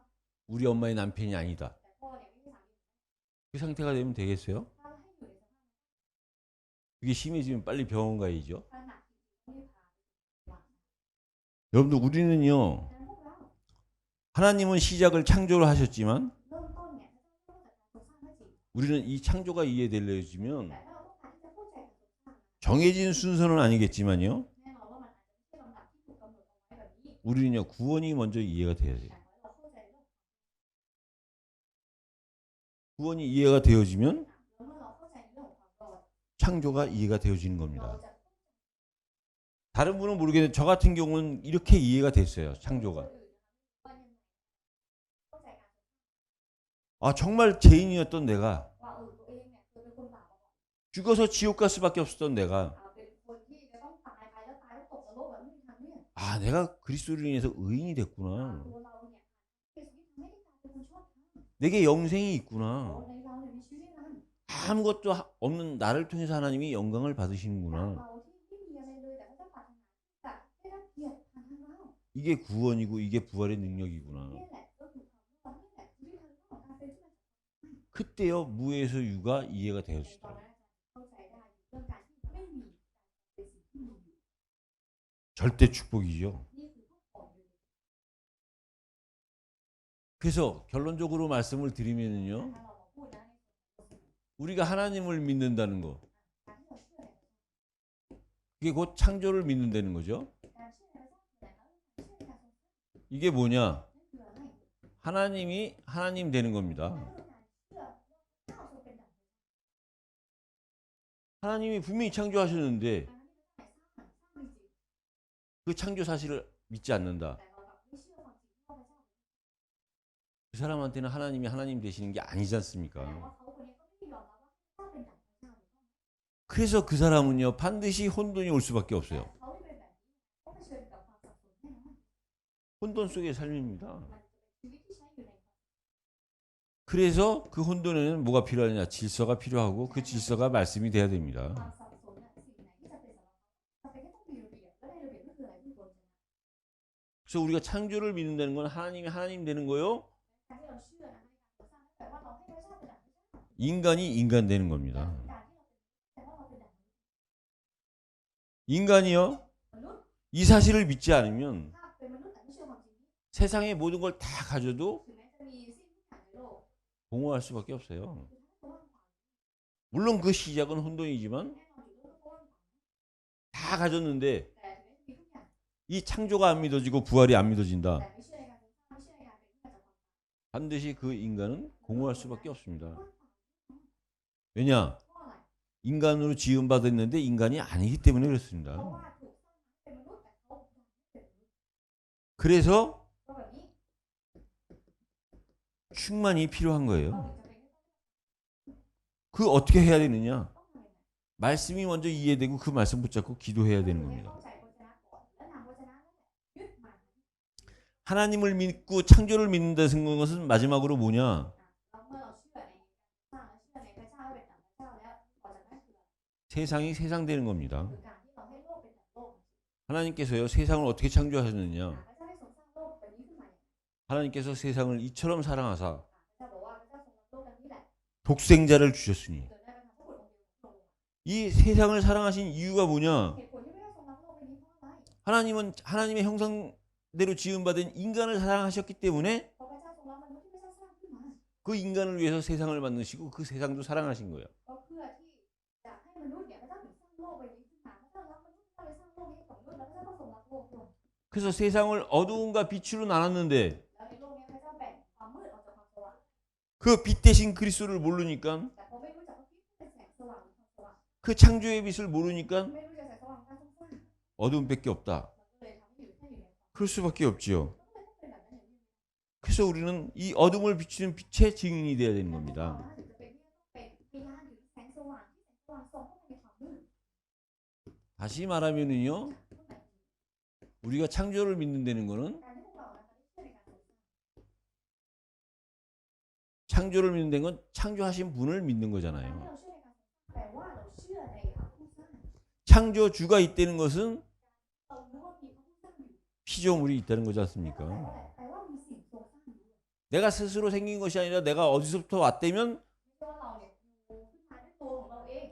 우리 엄마의 남편이 아니다. แต่พ่อเนี่ยไม่ใช่สามี 그 상태가 되면 되겠어요? ถ้าให้อยู่ในสภาพ 그게 심해지면 빨리 병원 가야죠. ถ้าหนักจริงๆต้องรีบพาไปโรงพยาบาล 여러분들 우리는요. ดังนั้นพวกเรา 하나님은 시작을 창조를 하셨지만 เริ่มต้นเนี่ยถ้าเริ่มจากการทรงสร้างก็จริง 우리는 이 창조가 이해되려면 แต่ถ้าเราต้องการที่จะเข้าใจการทรงสร้าง 정해진 순서는 아니겠지만요. แน่นอนว่ามันอาจจะไม่ใช่ลำดับที่ถูกกำหนดเอาไว้แบบนี้ 우리는요 구원이 먼저 이해가 돼야 돼요. แต่ขอให้เราเข้าใจเรื่อง 구원이 이해가 되어지면 แล้วเมื่อเราเข้าใจในเรื่องของความรอด 창조가 이해가 되어지는 เรา 겁니다. จะ 다른 분은 모르겠는데 저 같은 경우는 이렇게 이해가 됐어요. 창조가. ว่ายังไงเข้าใจการ 아 정말 죄인이었던 내가 ว่าตัวเองเนี่ยเคยเป็นคนบาปมาก่อน 죽어서 지옥 갈 수밖에 없었던 내가 เป็นคนที่จะต้องตายไปแล้วตายแล้วตกนรกแบบไม่มีทางเลือก 아 내가 그리스도로 인해서 의인이 됐구나. ตัวเราเนี่ยเยซูคริสต์ทำให้ได้กลายเป็นคนชอบธรรม 내게 영생이 โอ้ 있구나. ในเราเนี่ยมีชีวิตนั้น 아무것도 없는 나를 통해서 하나님이 영광을 จาก 받으시는구나. เราที่ไม่มีอะไรเลยแต่ก็จะปรารถนาที่จะได้รับเกียรติผ่านทางเรา 이게 구원이고 이게 부활의 능력이구나. นี่แหละก็คือความรอดนี่แหละชีวิตทางโลกการเป็นขึ้นมา 그때요 무에서 유가 이해가 ในตอน 되어지더라고요. นั้นเข้าใจได้เรื่องการที่ไม่มีการเป็นสิ่งที่มีอยู่ 절대 축복이죠. นี่คือข้ออ่อนเลย 그래서 결론적으로 말씀을 드리면요. ถ้าเรามาพูดนะ 우리가 하나님을 믿는다는 거. การที่เราเชื่อใน 그게 곧 창조를 믿는다는 거죠. การเชื่อในพระเจ้าคืออะไรคะเชื่อในการทรงสร้าง 이게 뭐냐? นั่นคืออะไร 하나님이 하나님 되는 겁니다. นั่นคือการเชื่อว่าพระเจ้าทรงเป็นดั่ง 하나님이 분명히 창조하셨는데 การที่พระเจ้าสร้างจริง 그 창조 사실을 믿지 않는다. แต่เรากลับไม่เชื่อความจริงที่พระเจ้า 그 사람한테는 하나님이 하나님 되시는 게 아니지 แสดง 않습니까? ว่าเขาคนนี้ก็ไม่ได้ยอมรับว่าพระเจ้าเป็นดั่งพระเจ้า 그래서 그 사람은요 반드시 혼돈이 올 수밖에 없어요. เขาที่เป็นแบบนี้ต้องเผชิญกับความสับสนแน่นอน 혼돈 속의 삶입니다. มันจะเป็นชีวิตที่ใช้อยู่ใน 그래서 그 혼돈에는 뭐가 필요하냐? 질서가 필요하고 그 질서가 말씀이 돼야 ควา 됩니다. มสับสนน่ะสิ่งไหนที่จะเป็นสำหรับเขาจำเป็นที่ต้องมีระเบียบและในระเบียบก็คืออะไรที่ควรจะ 그래서 우리가 창조를 믿는다는 건 하나님이 하나님 되는 거요. การที่เราเชื่อนะคะในการก่อสร้างนั่นแปลว่าเราให้พระเจ้าเป็นดั่งพระเจ้า 인간이 인간 되는 겁니다. การที่เราเป็นแต่ว่าเราเป็นดั่ง 인간이요. มนุษย์ 이 사실을 믿지 않으면 ถ้าเป็นมนุษย์แต่ไม่เชื่อความจริงนี้ 세상의 모든 걸 다 가져도 ถึงแม้จะมีสิ่งทุกอย่างในโลก 공허할 수밖에 없어요. คือถ้าเขาว่างเปล่า 물론 그 시작은 혼돈이지만 แน่นอนอยู่ด้วยก็ว่างเปล่า 다 가졌는데 แต่ถึงแม้จะมีทุกอย่าง 이 창조가 안 믿어지고 부활이 안 믿어진다. แต่ไม่เชื่อในการสร้างไม่เชื่อในการเป็นขึ้นมาจากความตาย 반드시 그 인간은 공허할 수밖에 없습니다. ว่างเปล่า 왜냐? เพราะอะไร 인간으로 지음받았는데 인간이 아니기 때문에 เพราะ 그렇습니다. ว่าถูกสร้างมาให้เป็นมนุษย์แต่เขาดันไม่เป็นมนุษย์ 그래서 เพราะแบบนี้ 충만이 필요한 เรา 거예요. ถึงจะเป็น 그 어떻게 해야 되느냐? ต้องทำยังไง 말씀이 먼저 이해되고 그 말씀 붙잡고 기도해야 ก็ 되는 คือให้ 겁니다. เข้าใจพระเจ้าก่อนแล้วนำพระเจ้านั่นแหละยึดมัน 하나님을 믿고 창조를 믿는다는 것은 마지막으로 뭐냐? แล้วเมื่อเราเชื่อในการสร้างและเชื่อในพระเจ้าเป็นดั่งพระเจ้าแล้วต่อจากนั้นคืออะไร 세상이 세상 되는 겁니다. คือการที่เราให้โลกเป็นดั่งโลก 하나님께서요 세상을 어떻게 창조하셨느냐? พระเจ้าได้ทรงสร้างโลกแบบนี้ขึ้นมาอย่างไร 하나님께서 세상을 이처럼 사랑하사 พระเจ้าบอกว่าพระเจ้าทรงรักโลกดังนี้แหละ 독생자를 주셨으니 จนได้ประทานพระบุตรองค์เดียวของพระองค์ 이 세상을 사랑하신 이유가 뭐냐? เหตุผลที่พระเจ้าทรงรักโลกเป็นนี้เพราะอะไร 하나님은 하나님의 형상대로 지음받은 인간을 사랑하셨기 때문에 เพราะพระเจ้าทรงรักมนุษย์ที่พระเจ้าสร้างขึ้นมา 그 인간을 위해서 세상을 만드시고 그 세상도 사랑하신 거예요. ก็เพื่อที่จะให้มนุษย์เนี่ยพระเจ้าถึงสร้างโลกใบนี้ขึ้นมาพระเจ้ารักมนุษย์พระเจ้าเลยสร้างโลกนี้ให้กับมนุษย์แล้วพระเจ้า 그래서 세상을 어두움과 빛으로 나눴는데 แล้วในโลกนี้พระเจ้าแบ่งความมืดออกจากความสว่าง 그 빛 대신 그리스도를 모르니까 แต่พอไม่รู้จักพระคริสต์เป็นแสงสว่างหรือความสว่าง 그 창조의 빛을 모르니까 ไม่รู้จักแสงสว่างการสร้าง 어두움밖에 없다. มันก็เลยทำให้อยู่แค่อยู่ในความ 그럴 수밖에 없지요. ก็เลยต้องเป็นแบบนั้นอย่างนี้ 그래서 우리는 이 어둠을 비추는 빛의 증인이 되어야 되는 และพวกเรา 겁니다. ถึงจะเป็นที่ต้องเป็นพยานหรือแสงสว่างที่แสงสว่างส่องเข้าไปในความมืด 다시 말하면은요, พูดใหม่ 우리가 창조를 믿는다는 거는 การที่พวกเรานะคะได้เชื่อในการทรงสร้าง 창조를 믿는다는 건 창조하신 분을 믿는 การที่ 거잖아요. เราเชื่อในการทรงสร้างแปลว่าเราเชื่อในพระผู้สร้าง 창조주가 있다는 것은 เรารู้ว่ามีพระผู้สร้างอยู่ 피조물이 있다는 거지 แปล 않습니까? ว่ามีสิ่งทรงสร้างอยู่ 내가 스스로 생긴 것이 아니라 내가 어디서부터 왔다면 ไม่ใช่ว่าเราเนี่ยอยู่ขึ้นมาด้วยตัวของเราเอง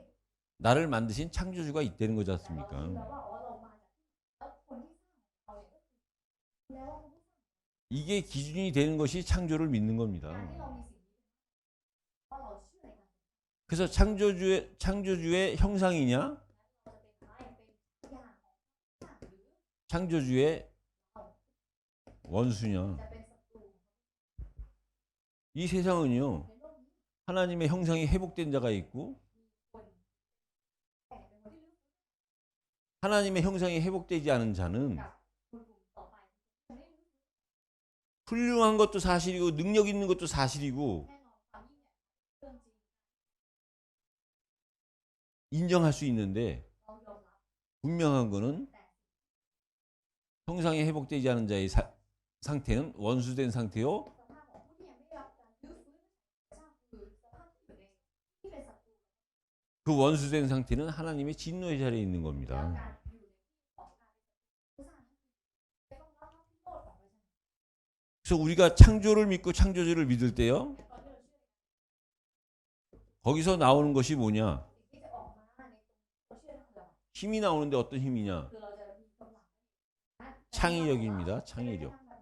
나를 만드신 창조주가 있다는 거지 แต่เรารู้ 않습니까? แล้วว่าเรามาจากที่แล้วคนที่สร้างเราเนี่ยก็คือแล้วว่าพระผู้สร้าง 이게 기준이 되는 것이 창조를 믿는 การ 겁니다. ที่เรามีสิ่งนี้ว่าเราเชื่อในการ 그래서 창조주의 형상이냐, เราจะเป็นอะไรเป็นอย่างของสร้างหรือ 창조주의 원수냐. จะเป็นศัตรู 이 세상은요, ในโลกนี้ 하나님의 형상이 회복된 자가 있고 คนแต่เป็นคนที่รู้ 하나님의 형상이 회복되지 않은 자는 กับคนกลุ่มต่อไปจะไม่รู้ 훌륭한 것도 사실이고 능력 있는 것도 사실이고 แน่นอนความยิ่งใหญ่เรื่องจริง 인정할 수 있는데 เรายอมรับ 분명한 거는 แต่ 형상이 회복되지 않은 자의 상태는 원수된 상태요. สภาพของผู้ที่ยังไม่ได้รับการรื้อฟื้นสภาพคือสภาพที่อยู่ในที่เป็นศัตรู 그 원수된 상태는 하나님의 진노의 자리에 있는 แล้ว 겁니다. การอยู่ในที่ของการเป็นศัตรูผู้สร้างนั้นจะต้องรับความพิโรธของพระเจ้า 그래서 우리가 창조를 믿고 창조주를 믿을 때요, แต่ตอนที่เราเชื่อ 거기서 나오는 것이 뭐냐? สิ่งที่จะออกมาในตรงที่เราเชื่อนั่นคืออะไร 힘이 나오는데 어떤 힘이냐? คือเราจะมีกำลัง 창의력입니다. 창의력. แบ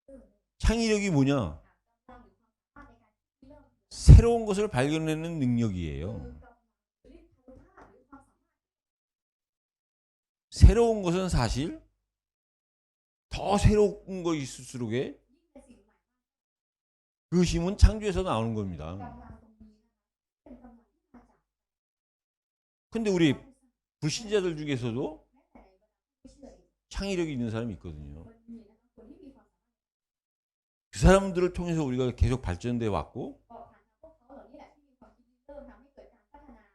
บไหน 창의력이 뭐냐? กำลังหรือความสามารถในการที่เริ่ม 새로운 것을 발견해내는 능력이에요. คือกำลังหรือฤทธานุภาพหรือความสามารถ 새로운 것은 사실 더 새로운 거 있을수록에 ยิ่งเป็นสิ่งใหม่ 그 힘은 창조에서 나오는 กำ 겁니다. ลังตรงนี้นะคะเป็นกำลังที่มาจาก 근데 우리 불신자들 중에서도 แม้แต่ในบรรดาผู้เชื่อเอง 창의력이 있는 사람이 있거든요. คนมีนะคะคนที่มีความสามารถ 그 사람들을 통해서 우리가 계속 발전돼 왔고 ก็ผ่านทางพวกเขาเหล่านี้แหละที่มีความคิดที่เริ่มทำให้เกิดการพัฒนา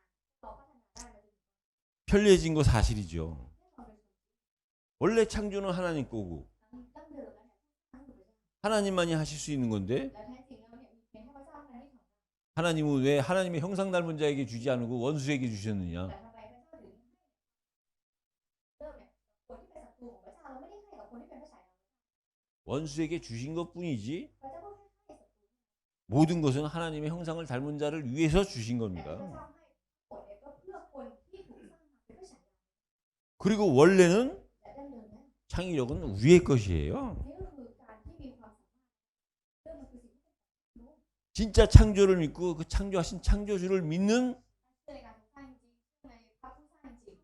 เราพัฒนาได้มาจนถึง 편리해진 거 사실이죠. แน่นอนเป็น 원래 창조는 하나님 거고 ครั้งดั้งเดิมแล้วเนี่ยทั้งหมดเลย 하나님만이 하실 수 있는 건데 แล้วแท้จริงแล้วเนี่ยมีเพียงแค่พระเจ้าเท่านั้นที่ทำได้ 하나님은 왜 하나님의 형상 닮은 자에게 주지 않고 원수에게 주셨느냐? แต่ทำไมพระเจ้าถึงให้เริ่มเนี่ยคนที่เป็นศัตรูของพระเจ้าเราไม่ได้ให้กับคนที่เป็นพระฉายา 원수에게 주신 것뿐이지 พระเจ้าก็แค่ให้ศัตรู 모든 것은 하나님의 형상을 닮은 자를 위해서 주신 แต่พระ 겁니다. เจ้าให้ผลเนี่ยก็เพื่อคนที่ถูกสร้างมาเป็นพระฉายา 그리고 원래는 แต่ดั้งเดิมเนี่ย 창의력은 위의 것이에요. นี่ก็คือการที่มีความสามารถเรื่องมันคือสิ่งที่เป็นรู้ 진짜 창조를 믿고 그 창조하신 창조주를 믿는 เชื่อในการสร้างจริงเชื่อในพระผู้สร้างจริง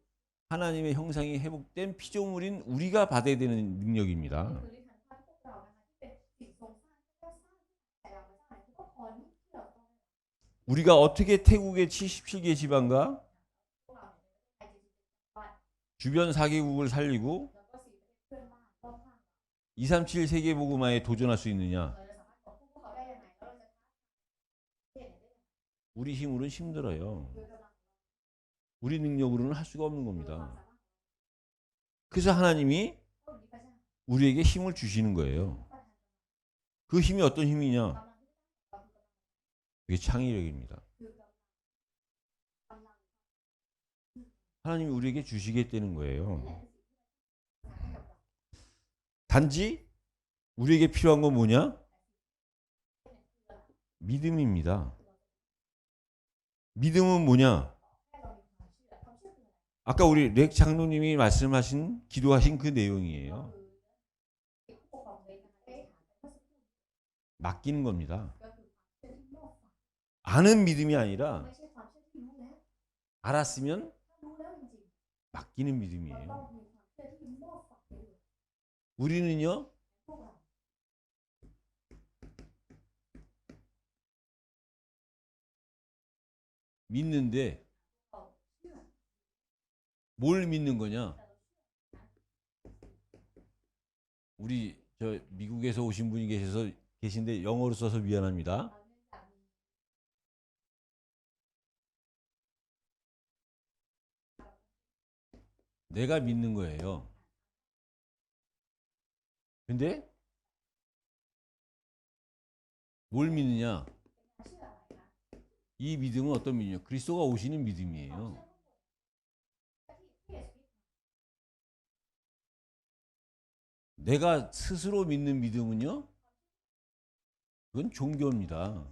하나님의 형상이 회복된 피조물인 우리가 받아야 되는 능력입니다. นี่คือฤทธิ์อนุภาพพวกเรานะคะที่เป็นสิ่งทรงสร้างที่ได้สร้างแต่เราพระเจ้าเนี่ยคือพระพรที่เราต้องได้ 우리가 어떻게 태국의 77개 지방과 พวกเราเนี่ยในประเทศไทยจริงๆ 주변 4개국을 살리고 แล้วก็สิ่งที่เป็นเพื่อนบ้านรอบข้าง 237 세계복음화에 도전할 수 있느냐? เราจะสามารถบอกพวกเขาได้ยังไงแล้วเราจะท้าทายได้ยังไง 우리 힘으로는 힘들어요. โดยกำลัง 우리 능력으로는 할 수가 없는 ความ 겁니다. สามารถ 그래서 하나님이 ก็มีพระเจ้า 우리에게 힘을 주시는 거예요. ประทาน 그 힘이 어떤 힘이냐? กำลังที่เราคือกำลัง 그게 창의력입니다. คือกำลัง 하나님이 우리에게 주시겠다는 นี่ 거예요. แหละคือสิ่งที่เรา 단지 우리에게 필요한 건 뭐냐? 믿음입니다. 믿음은 뭐냐? ให้เรามีความเชื่อความเชื่อคืออะไร 아까 우리 렉 장로님이 말씀하신 기도하신 그 ก็ 내용이에요. คือผู้ปกครองเล็กนะคะได้ถามไปเมื่อสักครู่ 맡기는 겁니다. ก็คือความเชื่อที่มอบฝัง 아는 믿음이 아니라 ไม่ใช่ความเชื่อที่รู้แล้ว 알았으면 ถ้ารู้แล้วจริง 맡기는 เรา 믿음이에요. ต้องมีความเชื่อที่มอบฝักไปด้วย 우리는요 พวกเรา 믿는데 เราเชื่อ 뭘 믿는 거냐? แต่เรา 우리 저 미국에서 오신 분이 계신데 영어로 써서 미안합니다. เนื่องจากมี 내가 믿는 거예요. 근데 뭘 믿느냐? เชื่ออะไรคะ 이 믿음은 어떤 믿음이에요? 그리스도가 오시는 믿음이에요. เชื่อที่เยซู 내가 스스로 믿는 믿음은요? 그건 종교입니다.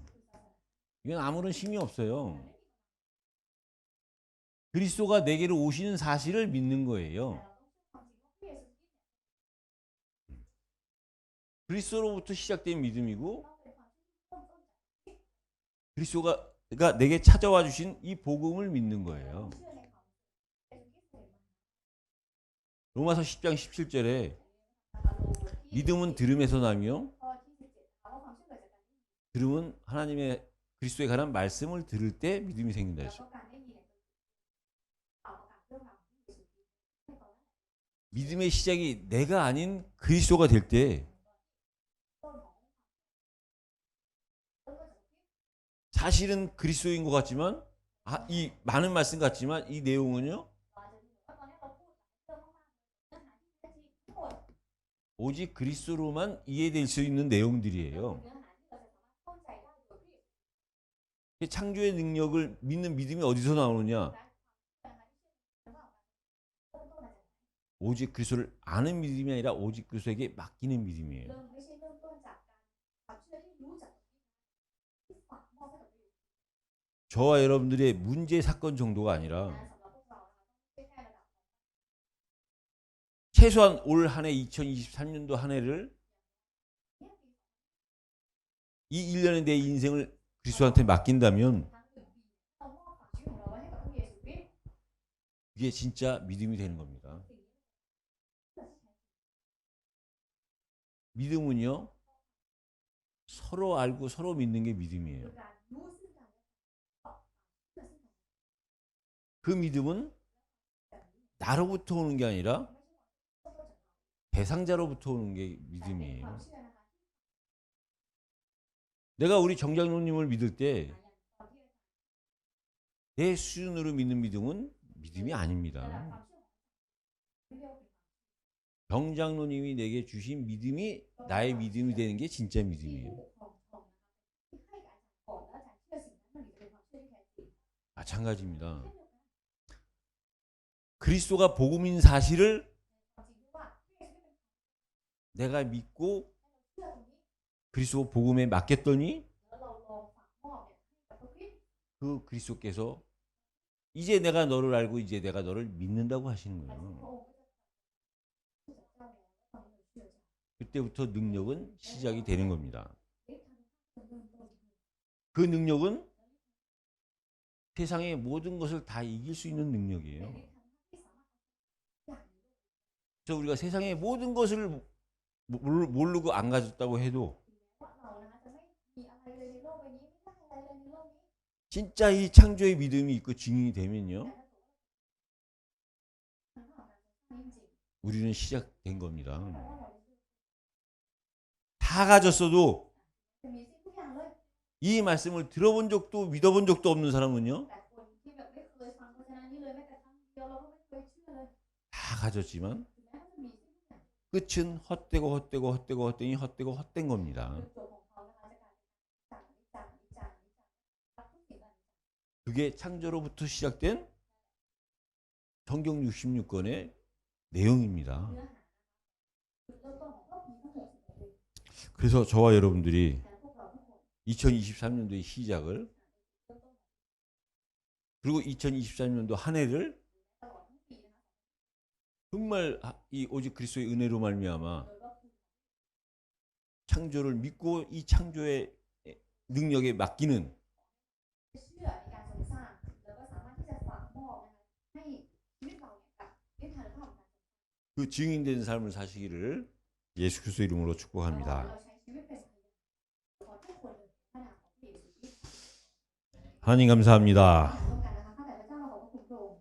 이건 아무런 힘이 없어요. 그리스도가 내게로 오시는 사실을 믿는 거예요. แต่เราต้องเชื่อความจริงว่าพระเยซูคริสต์ 그리스도로부터 시작된 믿음이고 ต้องเป็นความเชื่อที่เริ่มต้นจาก 그리스도가 내게 찾아와 주신 이 복음을 믿는 เรา 거예요. เชื่อในความเยซูคริสต์เลยมา 로마서 10장 17절에 นะคะโลที่ 믿음은 들음에서 나며 ข้อที่17ถามว่าความเชื่อเกิดจากการได้ยิน 들음은 하나님의 그리스도에 관한 말씀을 들을 때 믿음이 생긴다 แล้ว 했어요. ก็การได้ยินเนี่ยข่าวประกาศเรื่องราวของพระเยซูคริสต์ให้เขาได้ 믿음의 시작이 내가 아닌 그리스도가 될 때 ต้นของต้นก็จากคริสต์ 사실은 그리스도인 것 같지만 이 많은 말씀 같지만 이 내용은요 เราอาจจะดูว่าตอนนี้เราพูดหลายเรื่องมากๆเนื้อหาที่แท้จริงทั้งหมด 오직 그리스도로만 이해될 수 있는 내용들이에요. เนื้อหาที่เราจะสามารถเข้าใจได้โดยพระเยซู 이 창조의 능력을 믿는 믿음이 어디서 나오느냐? และความเชื่อนะคะที่เชื่อเริ่มต้นมาจากไหน 오직 그리스도를 아는 믿음이 아니라 오직 그리스도에게 맡기는 믿음이에요. เริ่มไม่ใช่เริ่มต้นจากการความเชื่อที่รู้จักที่ฝากมอบให้กับพระเยซู 저와 여러분들의 문제 사건 정도가 นะ 아니라 สำหรับพวกเรานะคะต้องไม่ใช่แค่ระดับ 최소한 올 한 해 2023년도 한 해를 เนี่ยปี 이 1년의 내 인생을 그리스도한테 맡긴다면 ทั้ง1 ปีเรามอบฝากชีวิตของเราไว้ให้กับพระเยซูคริสต์ 그게 진짜 믿음이 되는 겁니다. สิ่งนี้เพื่อใช้ 믿음은요 서로 알고 서로 믿는 게 คื 믿음이에요. อการรู้ซึ่งกันและกันเชื่อซึ่งกัน 그 믿음은 แบบนี้ 나로부터 오는 게 아니라 ไม่ใช่ว่าเริ่มต้นจากเรา 대상자로부터 오는 게 แต่เป็น 믿음이에요. ความเชื่อนะคะ 내가 우리 정장로님을 믿을 ที่ 때 อย่างตอนที่ 내 수준으로 믿는 믿음은 믿음이 ระดับ 아닙니다. ความเชื่อของไม่เรียกว่าเป็นความ 정장로님이 내게 주신 믿음이 나의 믿음이 되는 게 진짜 ที่ 믿음이에요. ผู้ปกครองนะคะที่ให้กับอาจารย์ก่อนแล้วอาจารย์เชื่อสิ่งนั้นมันถึงจะเป็นความเชื่อที่แท้จริง 마찬가지입니다. เช่นเดียวกัน 그리스도가 복음인 사실을 ความจริงที่ว่าพระเยซูเป็น 내가 믿고 เชื่อตรงนี้ 그리스도 복음에 맡겼더니 แล้วเราลองฝากมอบเนี่ยให้กับพระคริสต์ 그 그리스도께서 이제 내가 너를 알고 이제 내가 너를 믿는다고 하시는 แต่ซึ่งพ 거예요. ระองค์ก็จะรู้จักเจ้าแล้วตอนนี้เราเชื่อใจ 그때부터 능력은 시작이 되는 겁니다. ฤทธิ์ทางเริ่มต้น 그 능력은 세상의 모든 것을 다 이길 수 있는 เป็น 능력이에요. ฤทธิ์ทางที่สามารถอย่างในโลก 그래서 우리가 세상의 모든 것을 모르고 안 가졌다고 해도 ถึงแม้ว่าเรานะคะจะไม่มีอะไรเลยในโลกใบนี้ไม่ได้อะไรเลยในโลกนี้ 진짜 이 창조의 믿음이 있고 증인이 แต่ 되면요. ถ้าสมมติว่าทางภาพการสร้างนี้จริง 우리는 시작된 겁니다. ๆแปลว่าเรา 다 가졌어도 จะมีสิ่งทุกอย่างเลย 이 말씀을 들어본 적도 믿어본 적도 없는 사람은요. แต่คนที่แบบไม่เคยฟังพระเจ้านี้เลยแม้แต่ครั้งเดียวเราก็ไม่เคยเชื่อเลย 다 가졌지만 ถึงแม้ว่าจะมีสิ่งทุกอย่าง 끝은 헛되고 헛되고 헛되고 헛되니 헛되고 헛된 겁니다. จุดจบของเขานะคะจะกลายเป็นจากอนิจจังรับทุกสิ่งอนิจจัง 그게 창조로부터 시작된 성경 66권의 내용입니다. เนื้อหาจุดเริ่มต้นของพระพีทั้งหมดเลย 그래서 저와 여러분들이 แต่พวกเราทุกคน 2023년도의 시작을 เริ่มต้น 그리고 2023년도 한 해를 ตลอดทั้งปีนะคะ 정말 이 오직 그리스도의 은혜로 말미암아 โดยว่าคุณ 창조를 믿고 이 창조의 능력에 맡기는 เชื่อในการทรงสร้างแล้วก็สามารถที่จะฝากมอบนะคะให้ชีวิตเราเนี่ยกับ 그 증인된 삶을 사시기를 예수 그리스도 이름으로 เรา 축복합니다. ใช้ชีวิตเป็นพยานขอทุกคนเลยพระนามของพระเยซูคริสต์ 하나님 감사합니다. ร่วมกันนะคะข้าแต่พระเจ้าเราขอบพระคุณพระองค์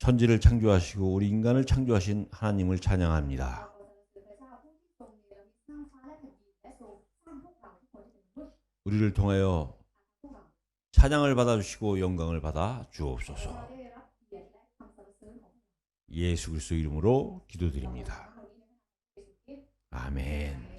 천지를 창조하시고 우리 인간을 창조하신 하나님을 찬양합니다. เราขอสรรเสริญพระเจ้าผู้ที่ทรงเนรมิตสร้างฟ้าและแผ่นดินและทรงสร้างพวกเราทุกคนที่เป็นมนุษย์ 우리를 통하여 พวกเรา 찬양을 받아주시고 영광을 받아 เรา 주옵소서. ได้รับเกียรติและคำสรรเสริญของพระ 예수 그리스도 이름으로 기도드립니다. เจ้าเรานี้ในพระนามของพระเยซูคริสต์ 아멘.